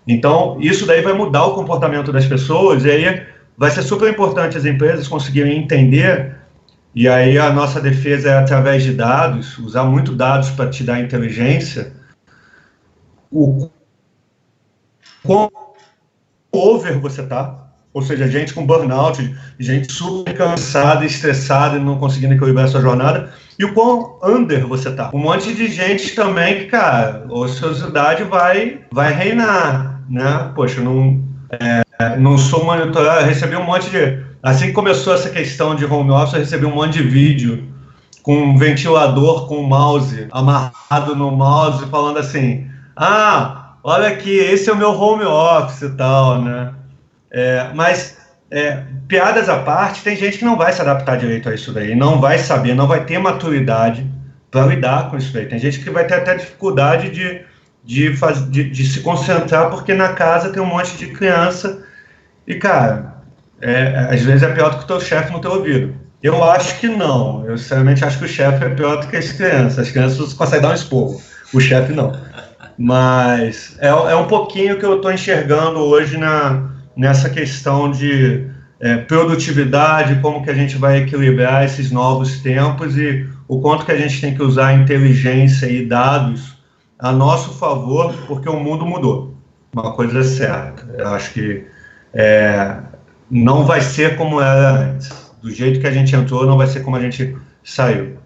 Então, isso daí vai mudar o comportamento das pessoas, e aí vai ser super importante as empresas conseguirem entender, e aí a nossa defesa é através de dados, usar muito dados para te dar inteligência, o quão over você está, ou seja, gente com burnout, gente super cansada, estressada e não conseguindo equilibrar a sua jornada, e o quão under você está. Um monte de gente também que, cara, a ociosidade vai reinar, né? Poxa, não sou monitorado, eu recebi um monte de... Assim que começou essa questão de home office, eu recebi um monte de vídeo com um ventilador com um mouse, amarrado no mouse, falando assim, olha aqui, esse é o meu home office e tal, né? Mas, piadas à parte, tem gente que não vai se adaptar direito a isso daí, não vai saber, não vai ter maturidade para lidar com isso daí. Tem gente que vai ter até dificuldade de se concentrar, porque na casa tem um monte de criança e, cara, às vezes é pior do que o teu chefe no teu ouvido. Eu acho que não. Eu, sinceramente, acho que o chefe é pior do que as crianças. As crianças conseguem dar um esporro, o chefe não. Mas é um pouquinho que eu estou enxergando hoje nessa questão de produtividade, como que a gente vai equilibrar esses novos tempos e o quanto que a gente tem que usar inteligência e dados a nosso favor, porque o mundo mudou. Uma coisa é certa. Eu acho que não vai ser como era antes. Do jeito que a gente entrou, não vai ser como a gente saiu.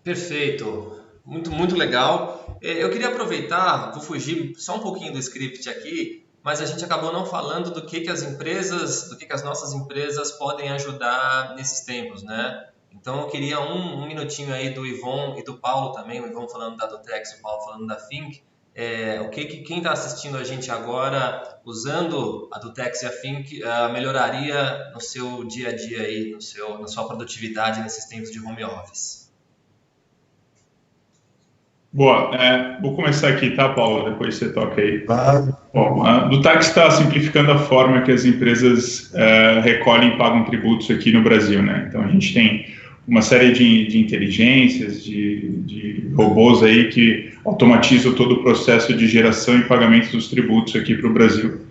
Perfeito. Muito, muito legal. Eu queria aproveitar, vou fugir só um pouquinho do script aqui, mas a gente acabou não falando do que as nossas empresas podem ajudar nesses tempos, né? Então eu queria um minutinho aí do Ivon e do Paulo também, o Ivon falando da Dotex, o Paulo falando da Think, o que quem está assistindo a gente agora, usando a Dutex e a Fink, melhoraria no seu dia a dia aí, na sua produtividade nesses tempos de home office? Boa, vou começar aqui, tá, Paulo? Depois você toca aí. Claro. Bom, a Dutex está simplificando a forma que as empresas recolhem e pagam tributos aqui no Brasil, né? Então a gente tem uma série de inteligências, de robôs aí que automatizam todo o processo de geração e pagamento dos tributos aqui para o Brasil.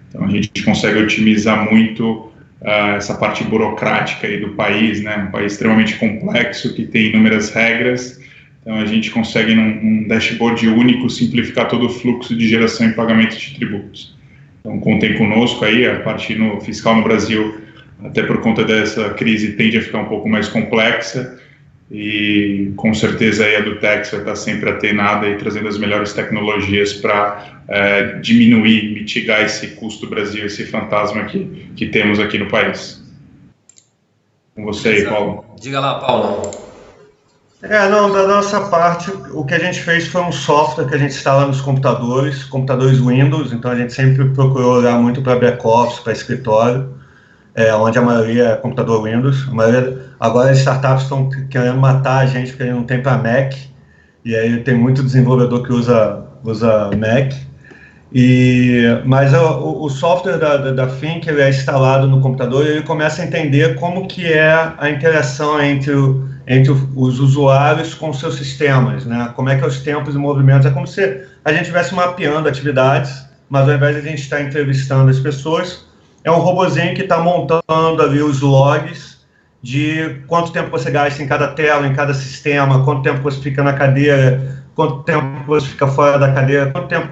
Então a gente consegue otimizar muito essa parte burocrática aí do país, né? Um país extremamente complexo que tem inúmeras regras. Então, a gente consegue, num dashboard único, simplificar todo o fluxo de geração e pagamento de tributos. Então, contem conosco aí, a parte fiscal no Brasil, até por conta dessa crise, tende a ficar um pouco mais complexa e, com certeza, aí a Dutex vai estar sempre antenada e trazendo as melhores tecnologias para diminuir, mitigar esse custo Brasil, esse fantasma que temos aqui no país. Com você aí, Paulo. Diga lá, Paulo. Não, da nossa parte, o que a gente fez foi um software que a gente instala nos computadores Windows, então a gente sempre procurou olhar muito para back-office, para escritório, onde a maioria é computador Windows. Agora as startups estão querendo matar a gente porque não tem para Mac, e aí tem muito desenvolvedor que usa Mac. Mas o software da Fink ele é instalado no computador e ele começa a entender como que é a interação entre os usuários com seus sistemas, né? Como é que é os tempos e movimentos. É como se a gente estivesse mapeando atividades, mas ao invés de a gente estar entrevistando as pessoas, é um robozinho que está montando ali os logs de quanto tempo você gasta em cada tela, em cada sistema, quanto tempo você fica na cadeira, quanto tempo você fica fora da cadeira, quanto tempo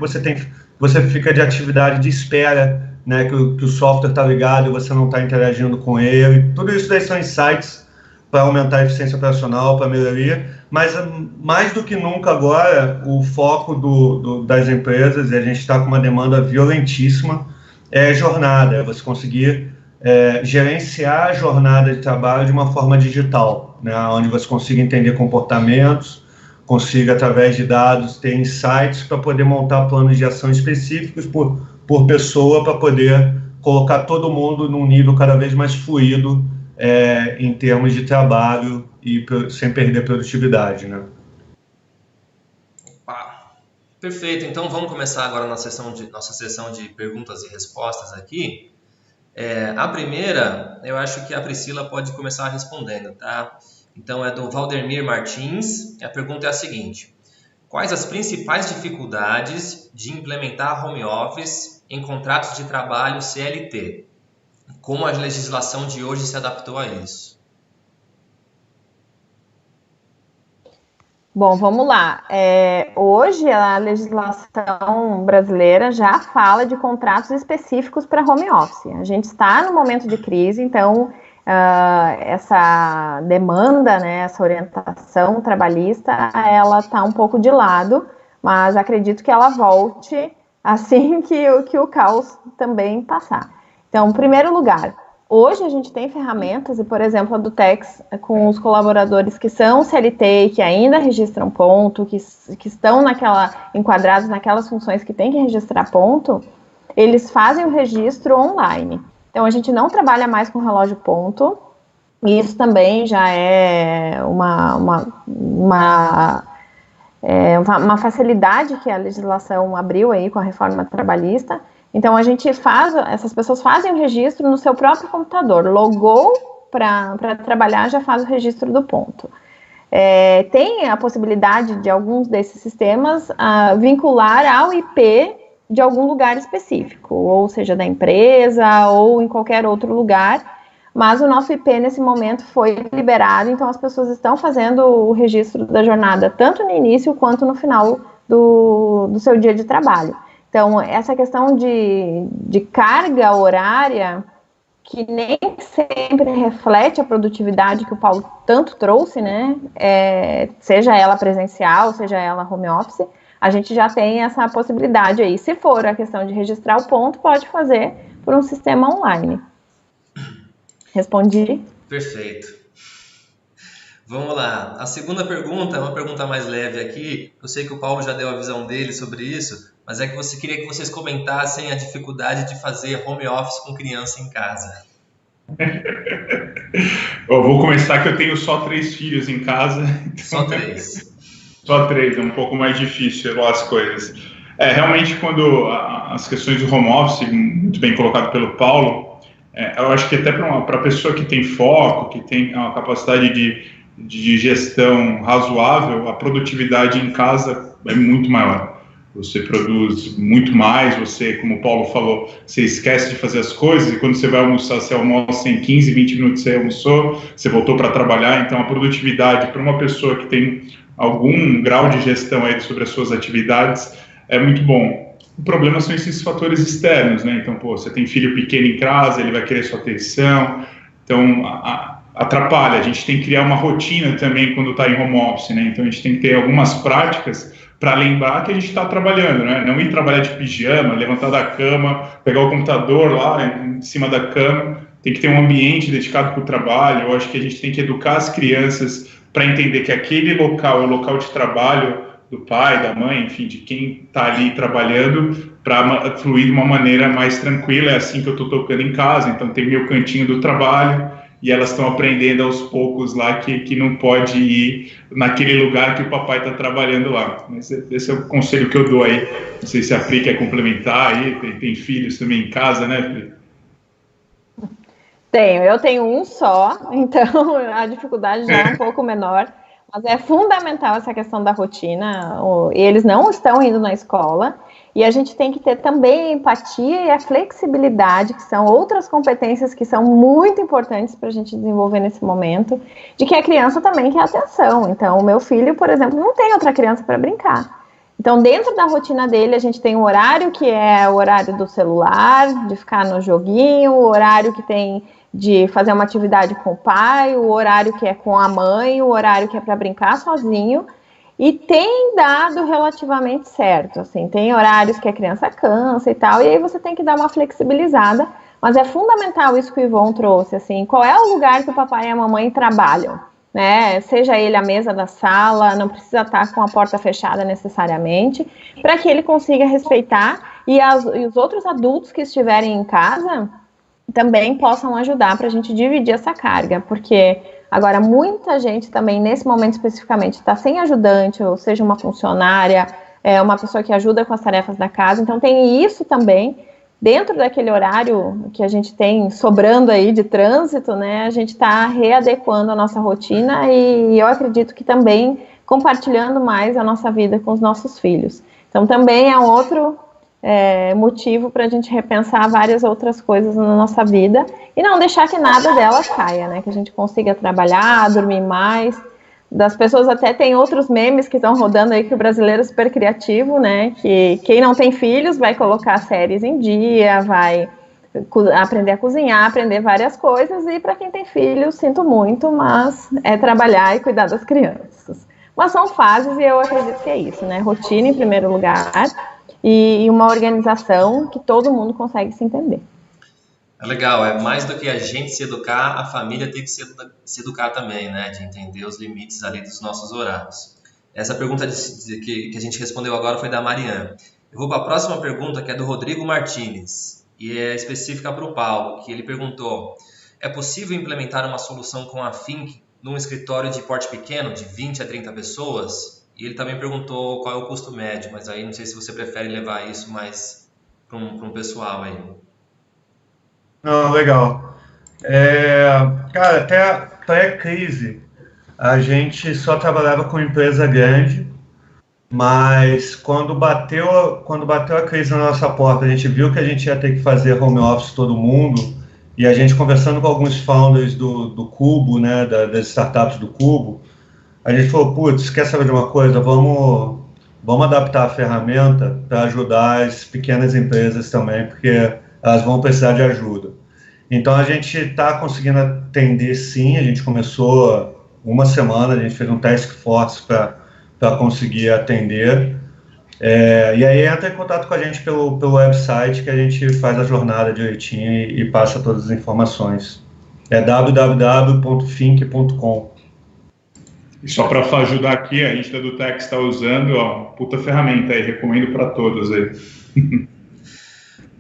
você fica de atividade de espera, né, que o software está ligado e você não está interagindo com ele. Tudo isso daí são insights para aumentar a eficiência operacional, para melhoria, mas mais do que nunca agora, o foco das empresas, e a gente está com uma demanda violentíssima, é jornada, é você conseguir gerenciar a jornada de trabalho de uma forma digital, né, onde você consiga entender comportamentos, consiga, através de dados, ter insights para poder montar planos de ação específicos por pessoa, para poder colocar todo mundo num nível cada vez mais fluido em termos de trabalho e sem perder produtividade, né? Perfeito, então vamos começar agora nossa sessão de perguntas e respostas aqui. A primeira, eu acho que a Priscila pode começar respondendo, tá? Então é do Valdemir Martins, e a pergunta é a seguinte: quais as principais dificuldades de implementar home office em contratos de trabalho CLT? Como a legislação de hoje se adaptou a isso? Bom, vamos lá. Hoje a legislação brasileira já fala de contratos específicos para home office. A gente está no momento de crise, então essa demanda, né, essa orientação trabalhista, ela está um pouco de lado, mas acredito que ela volte assim que o caos também passar. Então, em primeiro lugar, hoje a gente tem ferramentas, e por exemplo a Dutex, com os colaboradores que são CLT e que ainda registram ponto, que estão enquadrados naquelas funções que tem que registrar ponto, eles fazem o registro online. Então, a gente não trabalha mais com relógio ponto, e isso também já é uma facilidade que a legislação abriu aí com a reforma trabalhista. Então, essas pessoas fazem o registro no seu próprio computador, logou para trabalhar, já faz o registro do ponto. Tem a possibilidade de alguns desses sistemas vincular ao IP de algum lugar específico, ou seja, da empresa, ou em qualquer outro lugar, mas o nosso IP nesse momento foi liberado, então as pessoas estão fazendo o registro da jornada, tanto no início quanto no final do seu dia de trabalho. Então, essa questão de carga horária, que nem sempre reflete a produtividade que o Paulo tanto trouxe, né? Seja ela presencial, seja ela home office, a gente já tem essa possibilidade aí. Se for a questão de registrar o ponto, pode fazer por um sistema online. Respondi? Perfeito. Vamos lá. A segunda pergunta é uma pergunta mais leve aqui. Eu sei que o Paulo já deu a visão dele sobre isso, mas é que queria que vocês comentassem a dificuldade de fazer home office com criança em casa. Eu vou começar que eu tenho só 3 filhos em casa. Então... Só 3. Só 3, é um pouco mais difícil as coisas. Realmente, quando as questões do home office, muito bem colocado pelo Paulo, eu acho que até para a pessoa que tem foco, que tem uma capacidade de gestão razoável, a produtividade em casa é muito maior. Você produz muito mais, você, como o Paulo falou, você esquece de fazer as coisas, e quando você vai almoçar, você almoça em 15, 20 minutos, você almoçou, você voltou para trabalhar. Então a produtividade para uma pessoa que tem algum grau de gestão aí sobre as suas atividades é muito bom. O problema são esses fatores externos, né? Então, você tem filho pequeno em casa, ele vai querer sua atenção, então atrapalha. A gente tem que criar uma rotina também quando está em home office, né? Então a gente tem que ter algumas práticas para lembrar que a gente está trabalhando, né? Não ir trabalhar de pijama, levantar da cama, pegar o computador lá em cima da cama. Tem que ter um ambiente dedicado para o trabalho. Eu acho que a gente tem que educar as crianças para entender que aquele local é o local de trabalho do pai, da mãe, enfim, de quem está ali trabalhando, para fluir de uma maneira mais tranquila. É assim que eu estou tocando em casa. Então tem meu cantinho do trabalho, e elas estão aprendendo aos poucos lá que não pode ir naquele lugar que o papai está trabalhando lá. Esse é o conselho que eu dou aí. Não sei se a Pri quer complementar aí, tem filhos também em casa, né, Pri? Eu tenho um só, então a dificuldade já é um pouco menor, mas é fundamental essa questão da rotina. Eles não estão indo na escola, e a gente tem que ter também a empatia e a flexibilidade, que são outras competências que são muito importantes para a gente desenvolver nesse momento, de que a criança também quer atenção. Então, o meu filho, por exemplo, não tem outra criança para brincar. Então, dentro da rotina dele, a gente tem um horário que é o horário do celular, de ficar no joguinho, o horário que tem de fazer uma atividade com o pai, o horário que é com a mãe, o horário que é para brincar sozinho. E tem dado relativamente certo, assim, tem horários que a criança cansa e tal, e aí você tem que dar uma flexibilizada, mas é fundamental isso que o Ivon trouxe, assim, qual é o lugar que o papai e a mamãe trabalham, né, seja ele a mesa da sala, não precisa estar com a porta fechada necessariamente, para que ele consiga respeitar, e os outros adultos que estiverem em casa também possam ajudar para a gente dividir essa carga, porque agora muita gente também, nesse momento especificamente, está sem ajudante, ou seja, uma funcionária, uma pessoa que ajuda com as tarefas da casa, então tem isso também, dentro daquele horário que a gente tem sobrando aí de trânsito, né, a gente está readequando a nossa rotina, e eu acredito que também compartilhando mais a nossa vida com os nossos filhos. Então também é um outro motivo para a gente repensar várias outras coisas na nossa vida e não deixar que nada delas caia, né? Que a gente consiga trabalhar, dormir mais. Das pessoas até tem outros memes que estão rodando aí, que o brasileiro é super criativo, né? Que quem não tem filhos vai colocar séries em dia, vai aprender a cozinhar, aprender várias coisas, e para quem tem filhos, sinto muito, mas é trabalhar e cuidar das crianças. Mas são fases, e eu acredito que é isso, né? Rotina em primeiro lugar, e uma organização que todo mundo consegue se entender. É legal, é mais do que a gente se educar, a família tem que se educar também, né? De entender os limites ali dos nossos horários. Essa pergunta que a gente respondeu agora foi da Mariana. Eu vou para a próxima pergunta, que é do Rodrigo Martins, e é específica para o Paulo, que ele perguntou: é possível implementar uma solução com a Think num escritório de porte pequeno, de 20 a 30 pessoas? E ele também perguntou qual é o custo médio, mas aí não sei se você prefere levar isso mais para um pessoal aí. Não, legal. Cara, até a crise, a gente só trabalhava com empresa grande, mas quando bateu a crise na nossa porta, a gente viu que a gente ia ter que fazer home office todo mundo, e a gente conversando com alguns founders do Cubo, né, das startups do Cubo, a gente falou, putz, quer saber de uma coisa? Vamos adaptar a ferramenta para ajudar as pequenas empresas também, porque elas vão precisar de ajuda. Então, a gente está conseguindo atender, sim. A gente começou uma semana, a gente fez um task force para conseguir atender. E aí, entra em contato com a gente pelo website, que a gente faz a jornada direitinho e passa todas as informações. É www.think.com. E só para ajudar aqui, a gente da Dutex está usando, ó, puta ferramenta aí, recomendo para todos aí.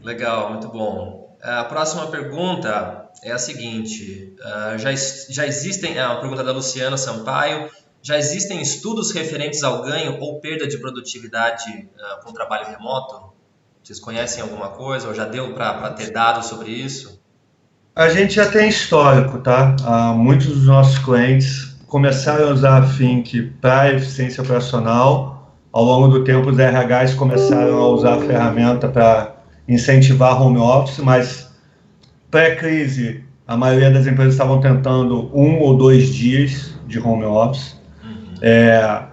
Legal, muito bom. A próxima pergunta é a seguinte, já existem, é uma pergunta da Luciana Sampaio, já existem estudos referentes ao ganho ou perda de produtividade com trabalho remoto? Vocês conhecem alguma coisa ou já deu para ter dados sobre isso? A gente já tem histórico, tá? Muitos dos nossos clientes começaram a usar a Think para eficiência operacional. Ao longo do tempo, os RHs começaram a usar a ferramenta para incentivar home office, mas pré-crise, a maioria das empresas estavam tentando 1 ou 2 dias de home office.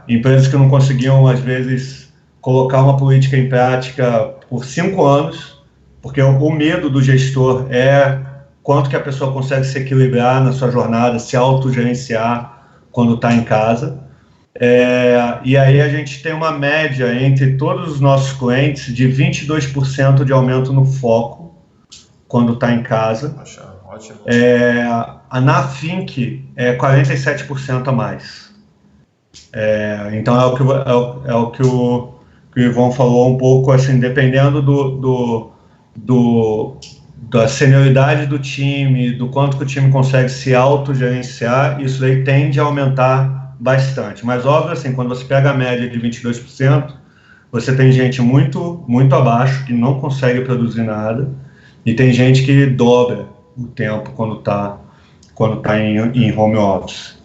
Empresas que não conseguiam, às vezes, colocar uma política em prática por 5 anos, porque o medo do gestor é quanto que a pessoa consegue se equilibrar na sua jornada, se autogerenciar quando está em casa. E aí a gente tem uma média entre todos os nossos clientes de 22% de aumento no foco quando está em casa. Ótimo. Na Think é 47% a mais. Então é o que o Ivan falou um pouco, assim, dependendo da senioridade do time, do quanto que o time consegue se autogerenciar, isso aí tende a aumentar bastante. Mas, óbvio, assim, quando você pega a média de 22%, você tem gente muito, muito abaixo, que não consegue produzir nada, e tem gente que dobra o tempo quando tá em home office.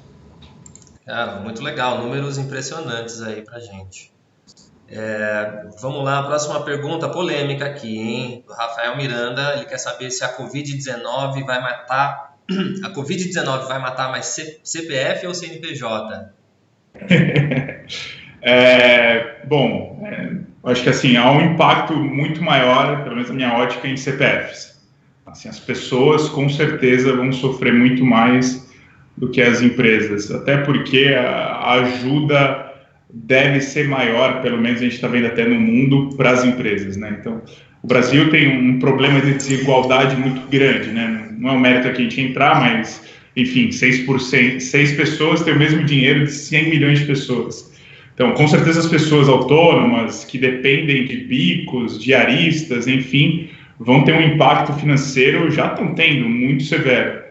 Cara, muito legal, números impressionantes aí pra gente. Vamos lá, a próxima pergunta polêmica aqui, hein? Do Rafael Miranda, ele quer saber se a Covid-19 vai matar mais CPF ou CNPJ? Acho que assim, há um impacto muito maior, pelo menos na minha ótica, em CPFs. Assim, as pessoas com certeza vão sofrer muito mais do que as empresas, até porque a ajuda deve ser maior, pelo menos a gente está vendo até no mundo, para as empresas, né? Então, o Brasil tem um problema de desigualdade muito grande, né? Não é um mérito aqui a gente entrar, mas, enfim, 6 pessoas têm o mesmo dinheiro de 100 milhões de pessoas. Então, com certeza as pessoas autônomas, que dependem de bicos, diaristas, enfim, vão ter um impacto financeiro, já estão tendo, muito severo.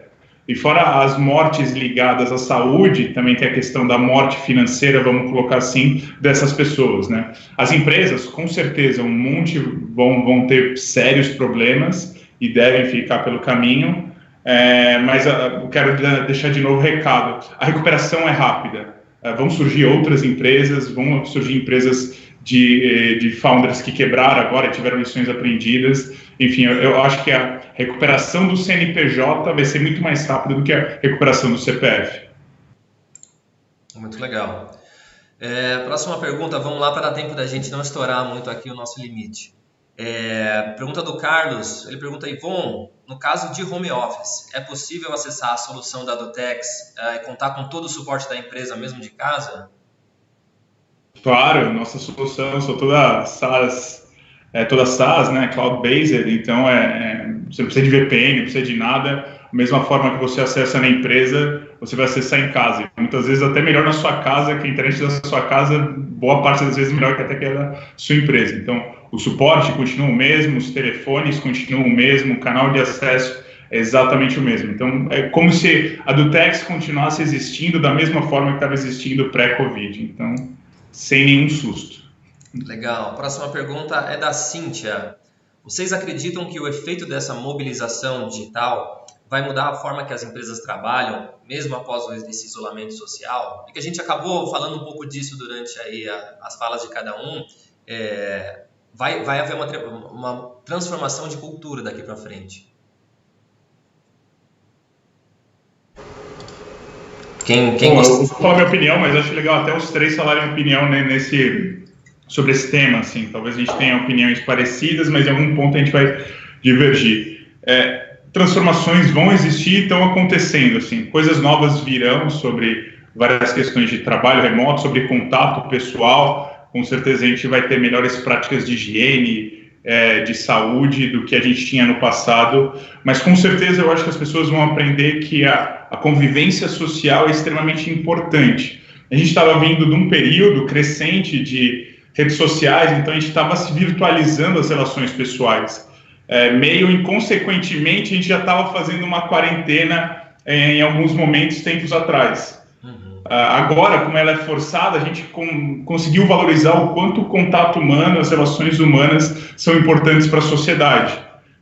E fora as mortes ligadas à saúde, também tem a questão da morte financeira, vamos colocar assim, dessas pessoas, né? As empresas, com certeza, um monte vão ter sérios problemas e devem ficar pelo caminho, mas eu quero deixar de novo o recado. A recuperação é rápida. Vão surgir outras empresas, vão surgir empresas de founders que quebraram agora, tiveram lições aprendidas. Enfim, eu acho que a recuperação do CNPJ vai ser muito mais rápida do que a recuperação do CPF. Muito legal. Próxima pergunta, vamos lá para dar tempo da gente não estourar muito aqui o nosso limite. Pergunta do Carlos, ele pergunta, Ivon, no caso de home office, é possível acessar a solução da Dutex e contar com todo o suporte da empresa mesmo de casa? Claro, nossa solução são todas SaaS, né, cloud-based, então você não precisa de VPN, não precisa de nada, da mesma forma que você acessa na empresa, você vai acessar em casa, muitas vezes até melhor na sua casa, que a internet da sua casa, boa parte das vezes melhor que até que da sua empresa. Então, o suporte continua o mesmo, os telefones continuam o mesmo, o canal de acesso é exatamente o mesmo. Então, é como se a Dutex continuasse existindo da mesma forma que estava existindo pré-Covid, então, sem nenhum susto. Legal. Próxima pergunta é da Cíntia. Vocês acreditam que o efeito dessa mobilização digital vai mudar a forma que as empresas trabalham, mesmo após esse isolamento social? É que a gente acabou falando um pouco disso durante aí as falas de cada um. Vai haver uma transformação de cultura daqui para frente. Quem gosta? Eu vou falar minha opinião, mas acho legal até os três falarem opinião, né, sobre esse tema, assim. Talvez a gente tenha opiniões parecidas, mas em algum ponto a gente vai divergir. Transformações vão existir e estão acontecendo, assim. Coisas novas virão sobre várias questões de trabalho remoto, sobre contato pessoal. Com certeza a gente vai ter melhores práticas de higiene, de saúde do que a gente tinha no passado, mas com certeza eu acho que as pessoas vão aprender que a convivência social é extremamente importante. a gente estava vindo de um período crescente de redes sociais, então a gente estava se virtualizando as relações pessoais. Meio inconsequentemente, a gente já estava fazendo uma quarentena em alguns momentos, tempos atrás. Agora, como ela é forçada, a gente conseguiu valorizar o quanto o contato humano, as relações humanas são importantes para a sociedade.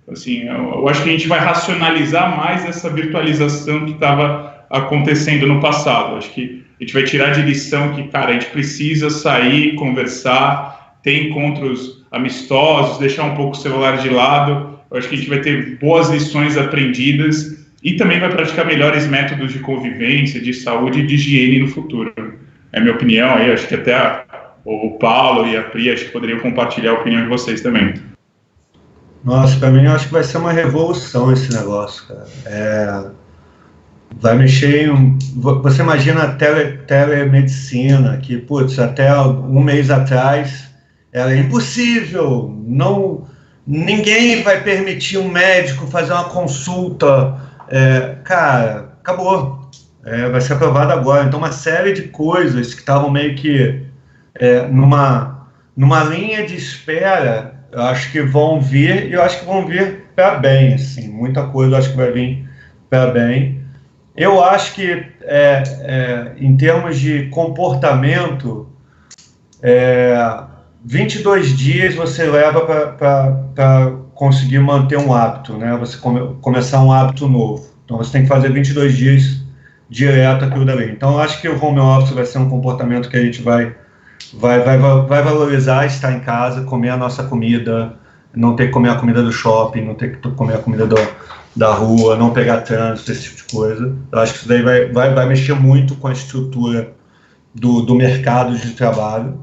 Assim, eu acho que a gente vai racionalizar mais essa virtualização que estava acontecendo no passado. Acho que a gente vai tirar de lição que, cara, a gente precisa sair, conversar, ter encontros amistosos, deixar um pouco o celular de lado. Eu acho que a gente vai ter boas lições aprendidas e também vai praticar melhores métodos de convivência, de saúde e de higiene no futuro. É a minha opinião aí, acho que até o Paulo e a Pri acho que poderiam compartilhar a opinião de vocês também. Nossa, para mim eu acho que vai ser uma revolução esse negócio, cara. Vai mexer em... Você imagina a telemedicina, que, putz, até um mês atrás era impossível, ninguém vai permitir um médico fazer uma consulta. Cara, acabou. Vai ser aprovado agora. Então, uma série de coisas que estavam meio que numa linha de espera, eu acho que vão vir, e eu acho que vão vir para bem, assim, muita coisa eu acho que vai vir para bem. Eu acho que, em termos de comportamento, 22 dias você leva para conseguir manter um hábito, né? Você começar um hábito novo. Então, você tem que fazer 22 dias direto aquilo dali. Então, eu acho que o home office vai ser um comportamento que a gente vai valorizar, estar em casa, comer a nossa comida, não ter que comer a comida do shopping, não ter que comer a comida da rua, não pegar trânsito, esse tipo de coisa. Eu acho que isso daí vai mexer muito com a estrutura do mercado de trabalho.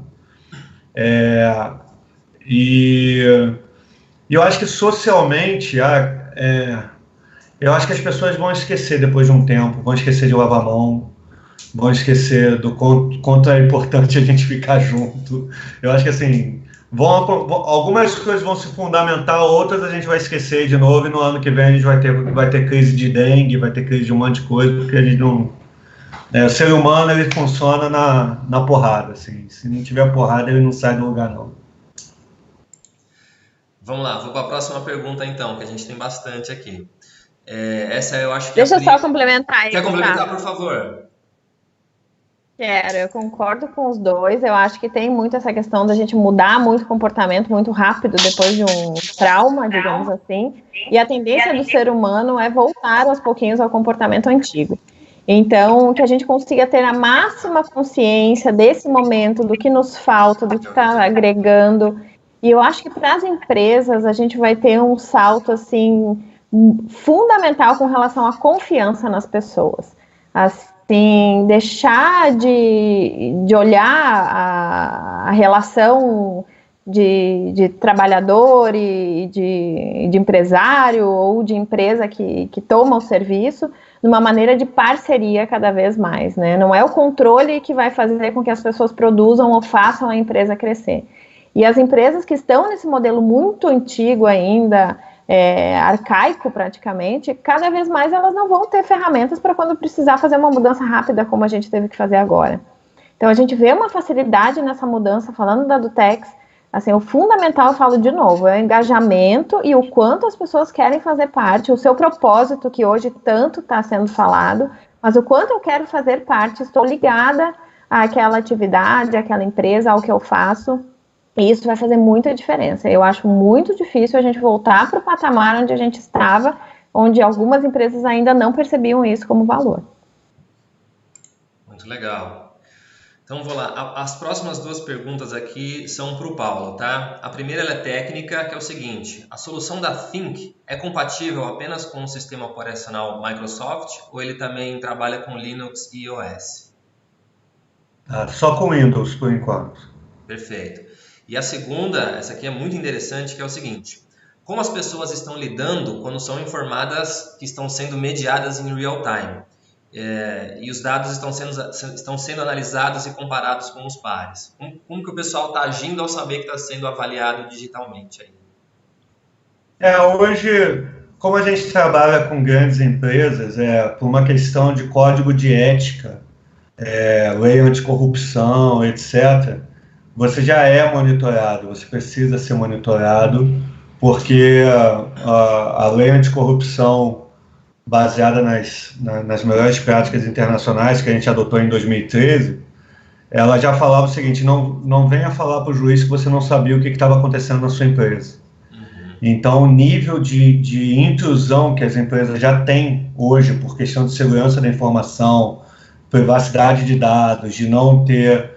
E eu acho que socialmente, eu acho que as pessoas vão esquecer depois de um tempo, vão esquecer de lavar a mão, vão esquecer do quanto é importante a gente ficar junto. Eu acho que assim, algumas coisas vão se fundamentar, outras a gente vai esquecer de novo, e no ano que vem a gente vai ter crise de dengue, vai ter crise de um monte de coisa, porque a gente não... o ser humano, ele funciona na porrada, assim. Se não tiver porrada, ele não sai do lugar, não. Vamos lá, vou para a próxima pergunta então, que a gente tem bastante aqui. Essa eu acho que... Deixa eu só complementar aí. Quer complementar, por favor? Quero, eu concordo com os dois. Eu acho que tem muito essa questão da gente mudar muito o comportamento muito rápido depois de um trauma, digamos assim. E a tendência do ser humano é voltar aos pouquinhos ao comportamento antigo. Então, que a gente consiga ter a máxima consciência desse momento, do que nos falta, do que está agregando. E eu acho que para as empresas a gente vai ter um salto assim fundamental com relação à confiança nas pessoas. Assim, deixar de olhar a relação de trabalhador e de empresário ou de empresa que toma o serviço de uma maneira de parceria cada vez mais, né? Não é o controle que vai fazer com que as pessoas produzam ou façam a empresa crescer. E as empresas que estão nesse modelo muito antigo ainda, arcaico praticamente, cada vez mais elas não vão ter ferramentas para quando precisar fazer uma mudança rápida como a gente teve que fazer agora. Então a gente vê uma facilidade nessa mudança, falando da Dutex, assim, o fundamental, eu falo de novo, é o engajamento e o quanto as pessoas querem fazer parte, o seu propósito que hoje tanto está sendo falado, mas o quanto eu quero fazer parte, estou ligada àquela atividade, àquela empresa, ao que eu faço. E isso vai fazer muita diferença. Eu acho muito difícil a gente voltar para o patamar onde a gente estava, onde algumas empresas ainda não percebiam isso como valor. Muito legal. Então, vou lá. As próximas duas perguntas aqui são para o Paulo, tá? A primeira ela é técnica, que é o seguinte. A solução da Think é compatível apenas com o sistema operacional Microsoft ou ele também trabalha com Linux e iOS? Só com Windows, por enquanto. Perfeito. E a segunda, essa aqui é muito interessante, que é o seguinte. Como as pessoas estão lidando quando são informadas que estão sendo mediadas em real time? E os dados estão sendo analisados e comparados com os pares. Como que o pessoal está agindo ao saber que está sendo avaliado digitalmente? Aí? Hoje, como a gente trabalha com grandes empresas, por uma questão de código de ética, lei anticorrupção, etc., você já é monitorado, você precisa ser monitorado, porque a lei anticorrupção, baseada nas melhores práticas internacionais que a gente adotou em 2013, ela já falava o seguinte: não venha falar para o juiz que você não sabia o que estava acontecendo na sua empresa. Então, o nível de intrusão que as empresas já têm hoje por questão de segurança da informação, privacidade de dados, de não ter,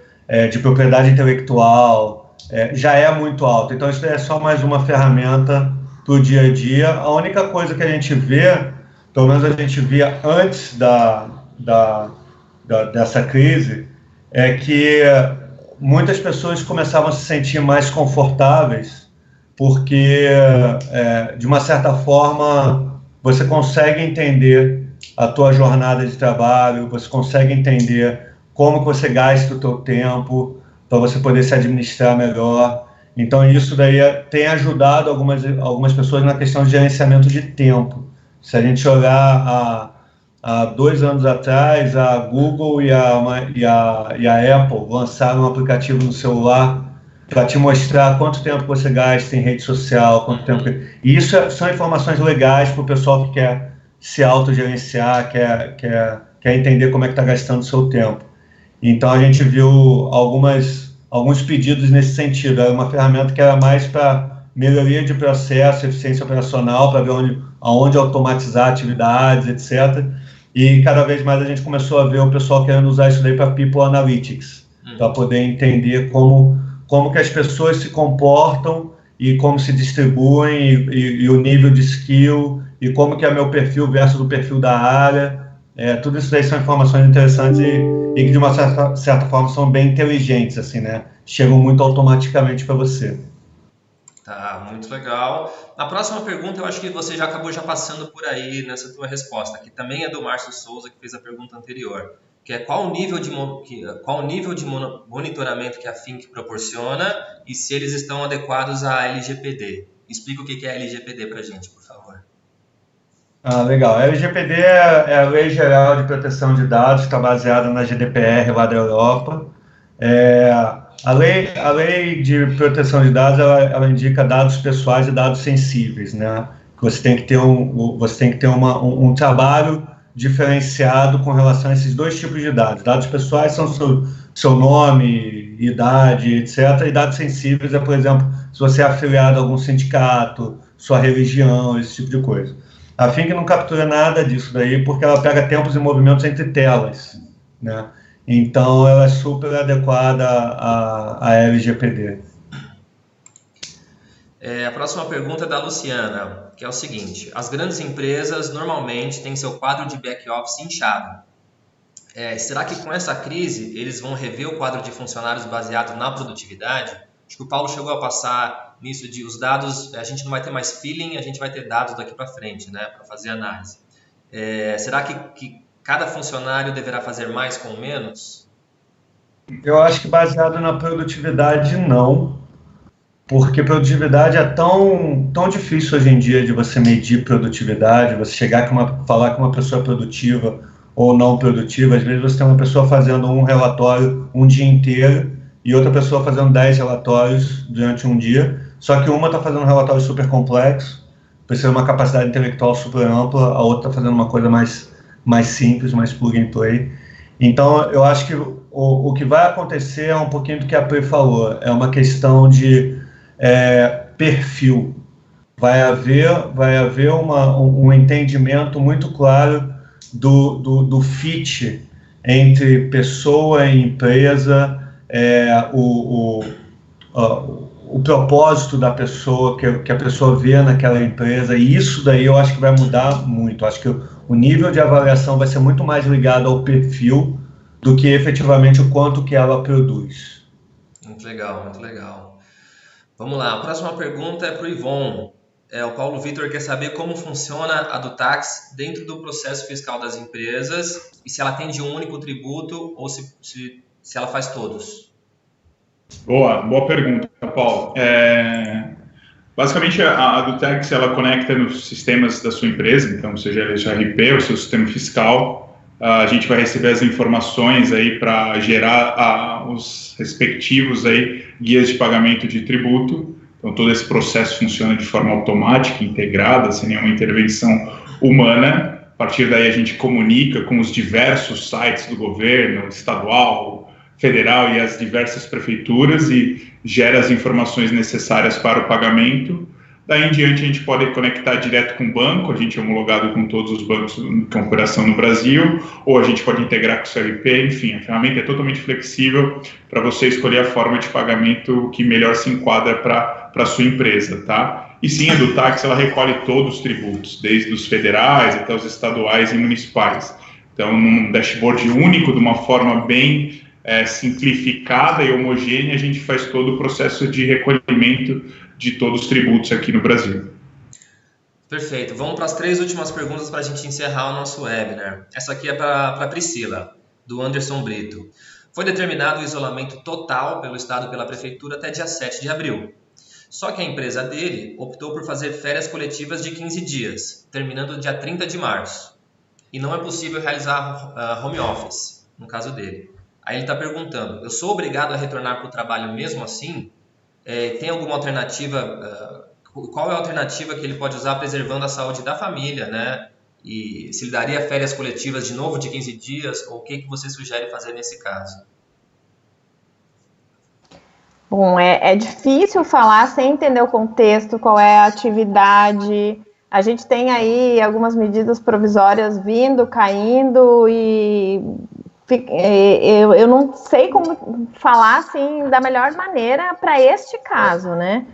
de propriedade intelectual, já é muito alto. Então, isso é só mais uma ferramenta para o dia a dia. A única coisa que a gente vê, pelo menos a gente via antes dessa crise, é que muitas pessoas começavam a se sentir mais confortáveis, porque, de uma certa forma, você consegue entender a tua jornada de trabalho, você consegue entender como você gasta o teu tempo para você poder se administrar melhor. Então, isso daí tem ajudado algumas pessoas na questão de gerenciamento de tempo. Se a gente olhar há 2 anos atrás, a Google e a Apple lançaram um aplicativo no celular para te mostrar quanto tempo você gasta em rede social, quanto tempo... E isso são informações legais para o pessoal que quer se autogerenciar, quer entender como é que está gastando o seu tempo. Então, a gente viu alguns pedidos nesse sentido. Era uma ferramenta que era mais para melhoria de processo, eficiência operacional, para ver aonde automatizar atividades, etc. E cada vez mais a gente começou a ver o pessoal querendo usar isso daí para People Analytics, para poder entender como que as pessoas se comportam e como se distribuem e o nível de skill e como que é meu perfil versus o perfil da área. Tudo isso daí são informações interessantes e que de uma certa forma são bem inteligentes, assim, né? Chegam muito automaticamente para você. Tá, muito legal. A próxima pergunta, eu acho que você já acabou passando por aí nessa tua resposta, que também é do Márcio Souza, que fez a pergunta anterior, que é qual o nível de monitoramento que a Fink proporciona e se eles estão adequados à LGPD. Explica o que é a LGPD para a gente, por favor. Legal. A LGPD é a Lei Geral de Proteção de Dados, está baseada na GDPR lá da Europa. A lei de proteção de dados, ela indica dados pessoais e dados sensíveis, né? Você tem que ter um trabalho diferenciado com relação a esses 2 tipos de dados. Dados pessoais são seu nome, idade, etc. E dados sensíveis é, por exemplo, se você é afiliado a algum sindicato, sua religião, esse tipo de coisa. A Fink não captura nada disso daí, porque ela pega tempos e movimentos entre telas, né? Então, ela é super adequada à LGPD. A próxima pergunta é da Luciana, que é o seguinte: as grandes empresas normalmente têm seu quadro de back-office inchado. Será que com essa crise eles vão rever o quadro de funcionários baseado na produtividade? Acho que o Paulo chegou a passar nisso de os dados, a gente não vai ter mais feeling, a gente vai ter dados daqui para frente, né, para fazer análise. Será que cada funcionário deverá fazer mais com menos? Eu acho que baseado na produtividade, não. Porque produtividade é tão difícil hoje em dia de você medir produtividade, você falar que uma pessoa é produtiva ou não produtiva. Às vezes você tem uma pessoa fazendo um relatório um dia inteiro e outra pessoa fazendo 10 relatórios durante um dia, só que uma está fazendo um relatório super complexo, precisa de uma capacidade intelectual super ampla, a outra está fazendo uma coisa mais simples, mais plug and play. Então, eu acho que o que vai acontecer é um pouquinho do que a Pri falou, é uma questão de perfil. Vai haver um entendimento muito claro do fit entre pessoa e empresa, o propósito da pessoa, que a pessoa vê naquela empresa, e isso daí eu acho que vai mudar muito. Acho que o nível de avaliação vai ser muito mais ligado ao perfil do que efetivamente o quanto que ela produz. Muito legal, muito legal. Vamos lá, a próxima pergunta é para o Ivon. O Paulo Vitor quer saber como funciona a DoTax dentro do processo fiscal das empresas e se ela atende um único tributo ou se ela faz todos. Boa pergunta, Paulo. Basicamente, a DoTax ela conecta nos sistemas da sua empresa, então seja ele GRP ou seu sistema fiscal, A gente vai receber as informações aí para gerar os respectivos aí guias de pagamento de tributo. Então, todo esse processo funciona de forma automática, integrada, sem nenhuma intervenção humana. A partir daí, a gente comunica com os diversos sites do governo, estadual, federal e as diversas prefeituras e gera as informações necessárias para o pagamento. Daí em diante, a gente pode conectar direto com o banco, a gente é homologado com todos os bancos com operação no Brasil, ou a gente pode integrar com o CLP, enfim, a ferramenta é totalmente flexível para você escolher a forma de pagamento que melhor se enquadra para a sua empresa, tá? E sim, a Dutax, ela recolhe todos os tributos, desde os federais até os estaduais e municipais. Então, num dashboard único, de uma forma bem simplificada e homogênea, a gente faz todo o processo de recolhimento de todos os tributos aqui no Brasil. Perfeito. Vamos para as 3 últimas perguntas para a gente encerrar o nosso webinar. Essa aqui é para a Priscila, do Anderson Brito. Foi determinado o isolamento total pelo Estado e pela Prefeitura até dia 7 de abril. Só que a empresa dele optou por fazer férias coletivas de 15 dias, terminando dia 30 de março. E não é possível realizar home office, no caso dele. Aí ele está perguntando, eu sou obrigado a retornar para o trabalho mesmo assim? Tem alguma alternativa? Qual é a alternativa que ele pode usar preservando a saúde da família, né? E se ele daria férias coletivas de novo de 15 dias, ou o que você sugere fazer nesse caso? Bom, é difícil falar sem entender o contexto, qual é a atividade. A gente tem aí algumas medidas provisórias vindo, caindo, e eu não sei como falar assim da melhor maneira para este caso, né?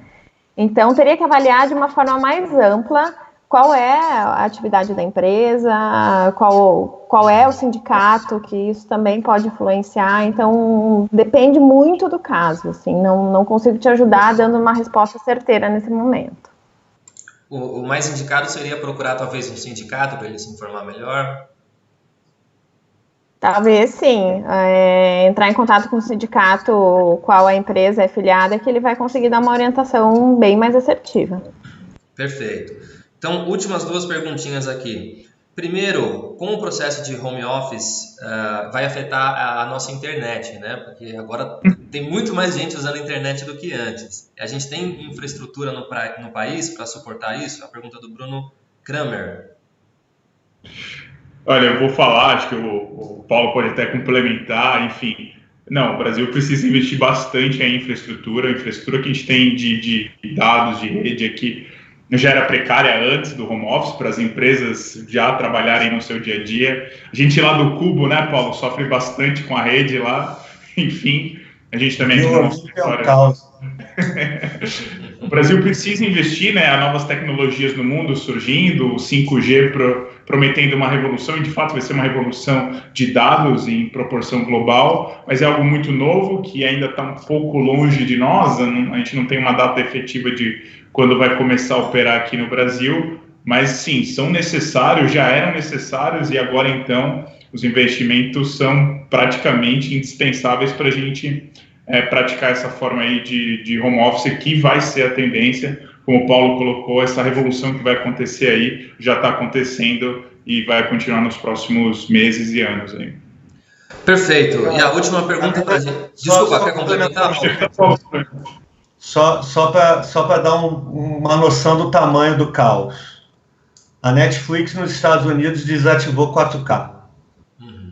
Então, teria que avaliar de uma forma mais ampla qual é a atividade da empresa, qual é o sindicato, que isso também pode influenciar. Então, depende muito do caso, assim, não consigo te ajudar dando uma resposta certeira nesse momento. O mais indicado seria procurar talvez um sindicato para ele se informar melhor? Talvez sim, entrar em contato com o sindicato, qual a empresa é filiada, que ele vai conseguir dar uma orientação bem mais assertiva. Perfeito. Então, últimas 2 perguntinhas aqui. Primeiro, como o processo de home office vai afetar a nossa internet, né? Porque agora tem muito mais gente usando a internet do que antes. A gente tem infraestrutura no país para suportar isso? A pergunta do Bruno Kramer. Olha, eu vou falar, acho que o Paulo pode até complementar, enfim. Não, o Brasil precisa investir bastante em infraestrutura. A infraestrutura que a gente tem de dados, de rede aqui, já era precária antes do home office, para as empresas já trabalharem no seu dia a dia. A gente lá do Cubo, né, Paulo, sofre bastante com a rede lá. Enfim, a gente também aqui no nosso território. O Brasil precisa investir, né? Há novas tecnologias no mundo surgindo, o 5G prometendo uma revolução, e de fato vai ser uma revolução de dados em proporção global, mas é algo muito novo que ainda está um pouco longe de nós. A gente não tem uma data efetiva de quando vai começar a operar aqui no Brasil, mas sim, são necessários, já eram necessários, e agora então os investimentos são praticamente indispensáveis para a gente praticar essa forma aí de home office, que vai ser a tendência. Como o Paulo colocou, essa revolução que vai acontecer aí já está acontecendo e vai continuar nos próximos meses e anos aí. Perfeito. E a última pergunta para a gente. Desculpa, quer complementar? Só para dar uma noção do tamanho do caos. A Netflix nos Estados Unidos desativou 4K.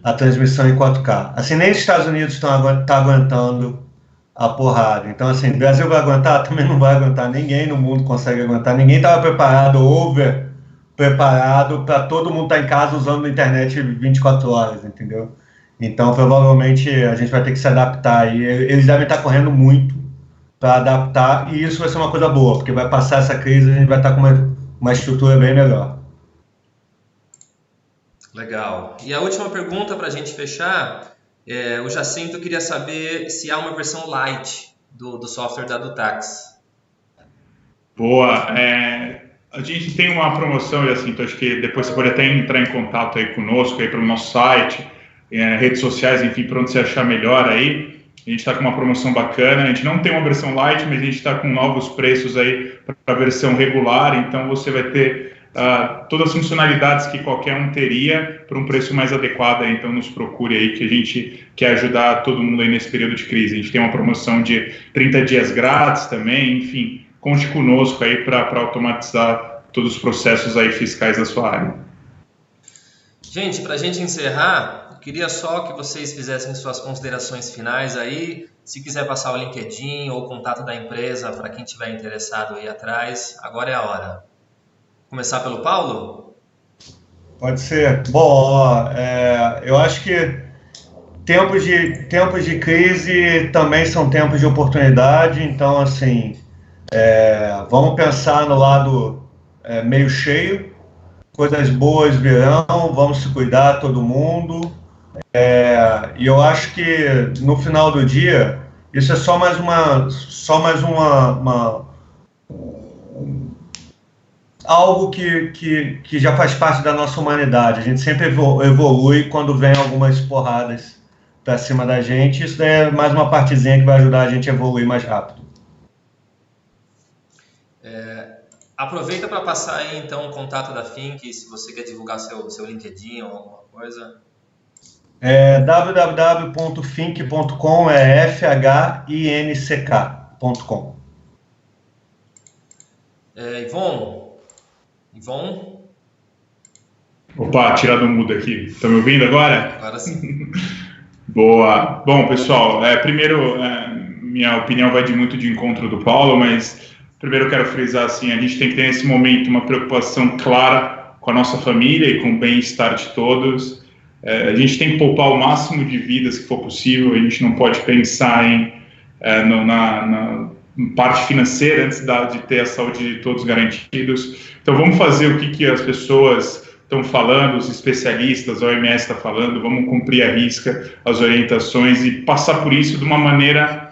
A transmissão em 4K. Assim, nem os Estados Unidos estão aguentando a porrada. Então, assim, o Brasil vai aguentar? Também não vai aguentar. Ninguém no mundo consegue aguentar. Ninguém estava preparado para todo mundo estar em casa usando a internet 24 horas, entendeu? Então, provavelmente, a gente vai ter que se adaptar. E eles devem estar correndo muito para adaptar. E isso vai ser uma coisa boa, porque vai passar essa crise e a gente vai estar com uma estrutura bem melhor. Legal. E a última pergunta para a gente fechar, o Jacinto queria saber se há uma versão light do software da Dutax. Boa. A gente tem uma promoção, Jacinto, acho que depois você pode até entrar em contato aí conosco, aí para o nosso site, redes sociais, enfim, para onde você achar melhor aí. A gente está com uma promoção bacana, a gente não tem uma versão light, mas a gente está com novos preços aí para a versão regular, então você vai ter todas as funcionalidades que qualquer um teria por um preço mais adequado. Então nos procure aí, que a gente quer ajudar todo mundo aí nesse período de crise. A gente tem uma promoção de 30 dias grátis também, enfim, conte conosco aí para automatizar todos os processos aí fiscais da sua área. Gente, para a gente encerrar, eu queria só que vocês fizessem suas considerações finais aí. Se quiser passar o LinkedIn ou o contato da empresa para quem estiver interessado aí atrás, agora é a hora. Começar pelo Paulo? Pode ser. Bom, eu acho que tempos de crise também são tempos de oportunidade, então, assim, vamos pensar no lado meio cheio, coisas boas virão, vamos se cuidar, todo mundo, e eu acho que no final do dia, isso é só mais algo que já faz parte da nossa humanidade. A gente sempre evolui quando vem algumas porradas para cima da gente. Isso é mais uma partezinha que vai ajudar a gente a evoluir mais rápido. Aproveita para passar aí então o contato da Fink, se você quer divulgar seu LinkedIn ou alguma coisa. www.fink.com, finck.com. Ivon? Opa, tirar do mudo aqui. Estão me ouvindo agora? Agora sim. Boa. Bom, pessoal, primeiro, minha opinião vai muito de encontro do Paulo, mas primeiro eu quero frisar assim, a gente tem que ter nesse momento uma preocupação clara com a nossa família e com o bem-estar de todos. A gente tem que poupar o máximo de vidas que for possível, a gente não pode pensar na parte financeira antes de ter a saúde de todos garantidos. Então vamos fazer o que as pessoas estão falando, os especialistas, a OMS está falando, vamos cumprir à risca as orientações e passar por isso de uma maneira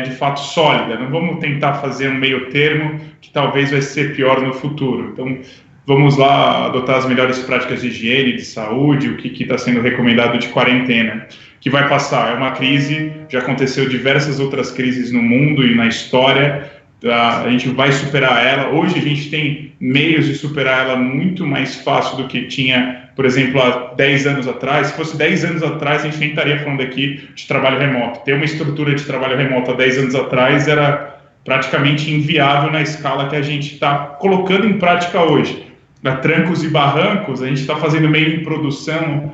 de fato sólida. Não vamos tentar fazer um meio termo que talvez vai ser pior no futuro. Então vamos lá adotar as melhores práticas de higiene, de saúde, o que está sendo recomendado de quarentena, que vai passar. É uma crise, já aconteceu diversas outras crises no mundo e na história, a gente vai superar ela. Hoje a gente tem meios de superar ela muito mais fácil do que tinha, por exemplo, há 10 anos atrás. Se fosse 10 anos atrás, a gente nem estaria falando aqui de trabalho remoto. Ter uma estrutura de trabalho remoto há 10 anos atrás era praticamente inviável na escala que a gente está colocando em prática hoje. A trancos e barrancos, a gente está fazendo meio em produção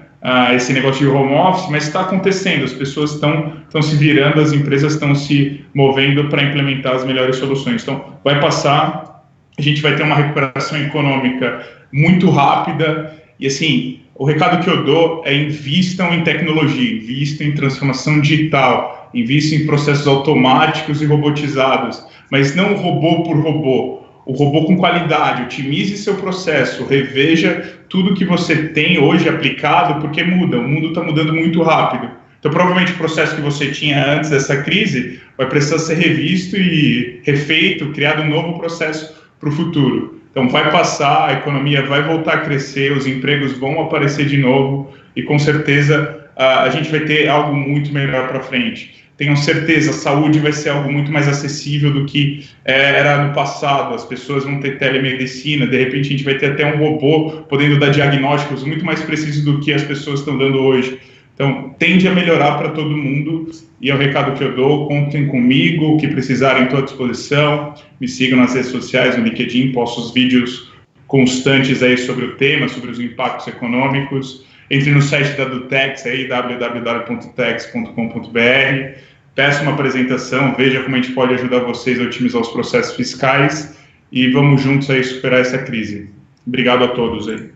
esse negócio de home office, mas está acontecendo, as pessoas estão se virando, as empresas estão se movendo para implementar as melhores soluções. Então, vai passar, a gente vai ter uma recuperação econômica muito rápida, e assim, o recado que eu dou é: invistam em tecnologia, invistam em transformação digital, invistam em processos automáticos e robotizados, mas não robô por robô. O robô com qualidade, otimize seu processo, reveja tudo que você tem hoje aplicado, porque muda, o mundo está mudando muito rápido. Então, provavelmente, o processo que você tinha antes dessa crise vai precisar ser revisto e refeito, criado um novo processo para o futuro. Então, vai passar, a economia vai voltar a crescer, os empregos vão aparecer de novo e, com certeza, a gente vai ter algo muito melhor para frente. Tenham certeza, a saúde vai ser algo muito mais acessível do que era no passado. As pessoas vão ter telemedicina, de repente a gente vai ter até um robô podendo dar diagnósticos muito mais precisos do que as pessoas estão dando hoje. Então, tende a melhorar para todo mundo, e é o recado que eu dou: contem comigo, o que precisarem, estou à disposição. Me sigam nas redes sociais, no LinkedIn, posto os vídeos constantes aí sobre o tema, sobre os impactos econômicos. Entre no site da Dutex, aí, www.tex.com.br. Peça uma apresentação, veja como a gente pode ajudar vocês a otimizar os processos fiscais e vamos juntos aí superar essa crise. Obrigado a todos aí.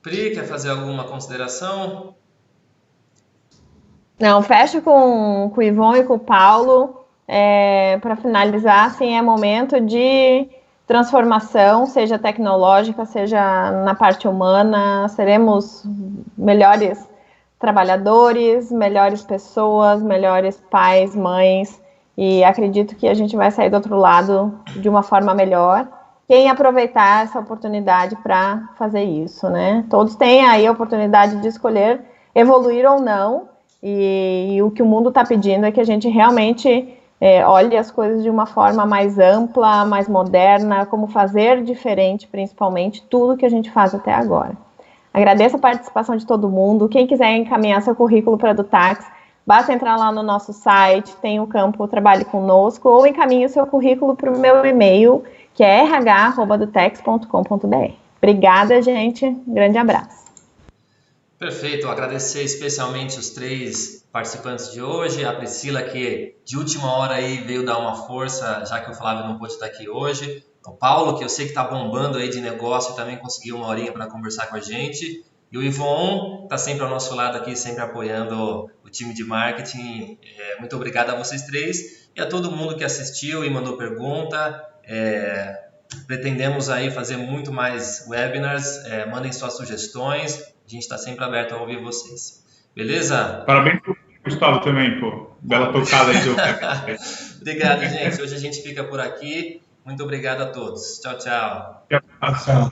Pri, quer fazer alguma consideração? Não, fecho com o Ivon e com o Paulo. Para finalizar, assim, é momento de transformação, seja tecnológica, seja na parte humana. Seremos melhores trabalhadores, melhores pessoas, melhores pais, mães, e acredito que a gente vai sair do outro lado de uma forma melhor. Quem aproveitar essa oportunidade para fazer isso, né? Todos têm aí a oportunidade de escolher evoluir ou não, e o que o mundo está pedindo é que a gente realmente olhe as coisas de uma forma mais ampla, mais moderna, como fazer diferente, principalmente, tudo que a gente faz até agora. Agradeço a participação de todo mundo. Quem quiser encaminhar seu currículo para a Dutax, basta entrar lá no nosso site, tem o campo Trabalhe Conosco, ou encaminhe o seu currículo para o meu e-mail, que é rh@dutex.com.br. Obrigada, gente. Um grande abraço. Perfeito. Agradecer especialmente os 3 participantes de hoje. A Priscila, que de última hora aí veio dar uma força, já que o Flávio não pôde estar aqui hoje. O Paulo, que eu sei que está bombando aí de negócio e também conseguiu uma horinha para conversar com a gente. E o Ivon está sempre ao nosso lado aqui, sempre apoiando o time de marketing. Muito obrigado a vocês 3 e a todo mundo que assistiu e mandou pergunta. Pretendemos aí fazer muito mais webinars. Mandem suas sugestões. A gente está sempre aberto a ouvir vocês. Beleza? Parabéns pro Gustavo também, pô. Bela tocada aí do Obrigado, gente. Hoje a gente fica por aqui. Muito obrigado a todos. Tchau, tchau. Tchau.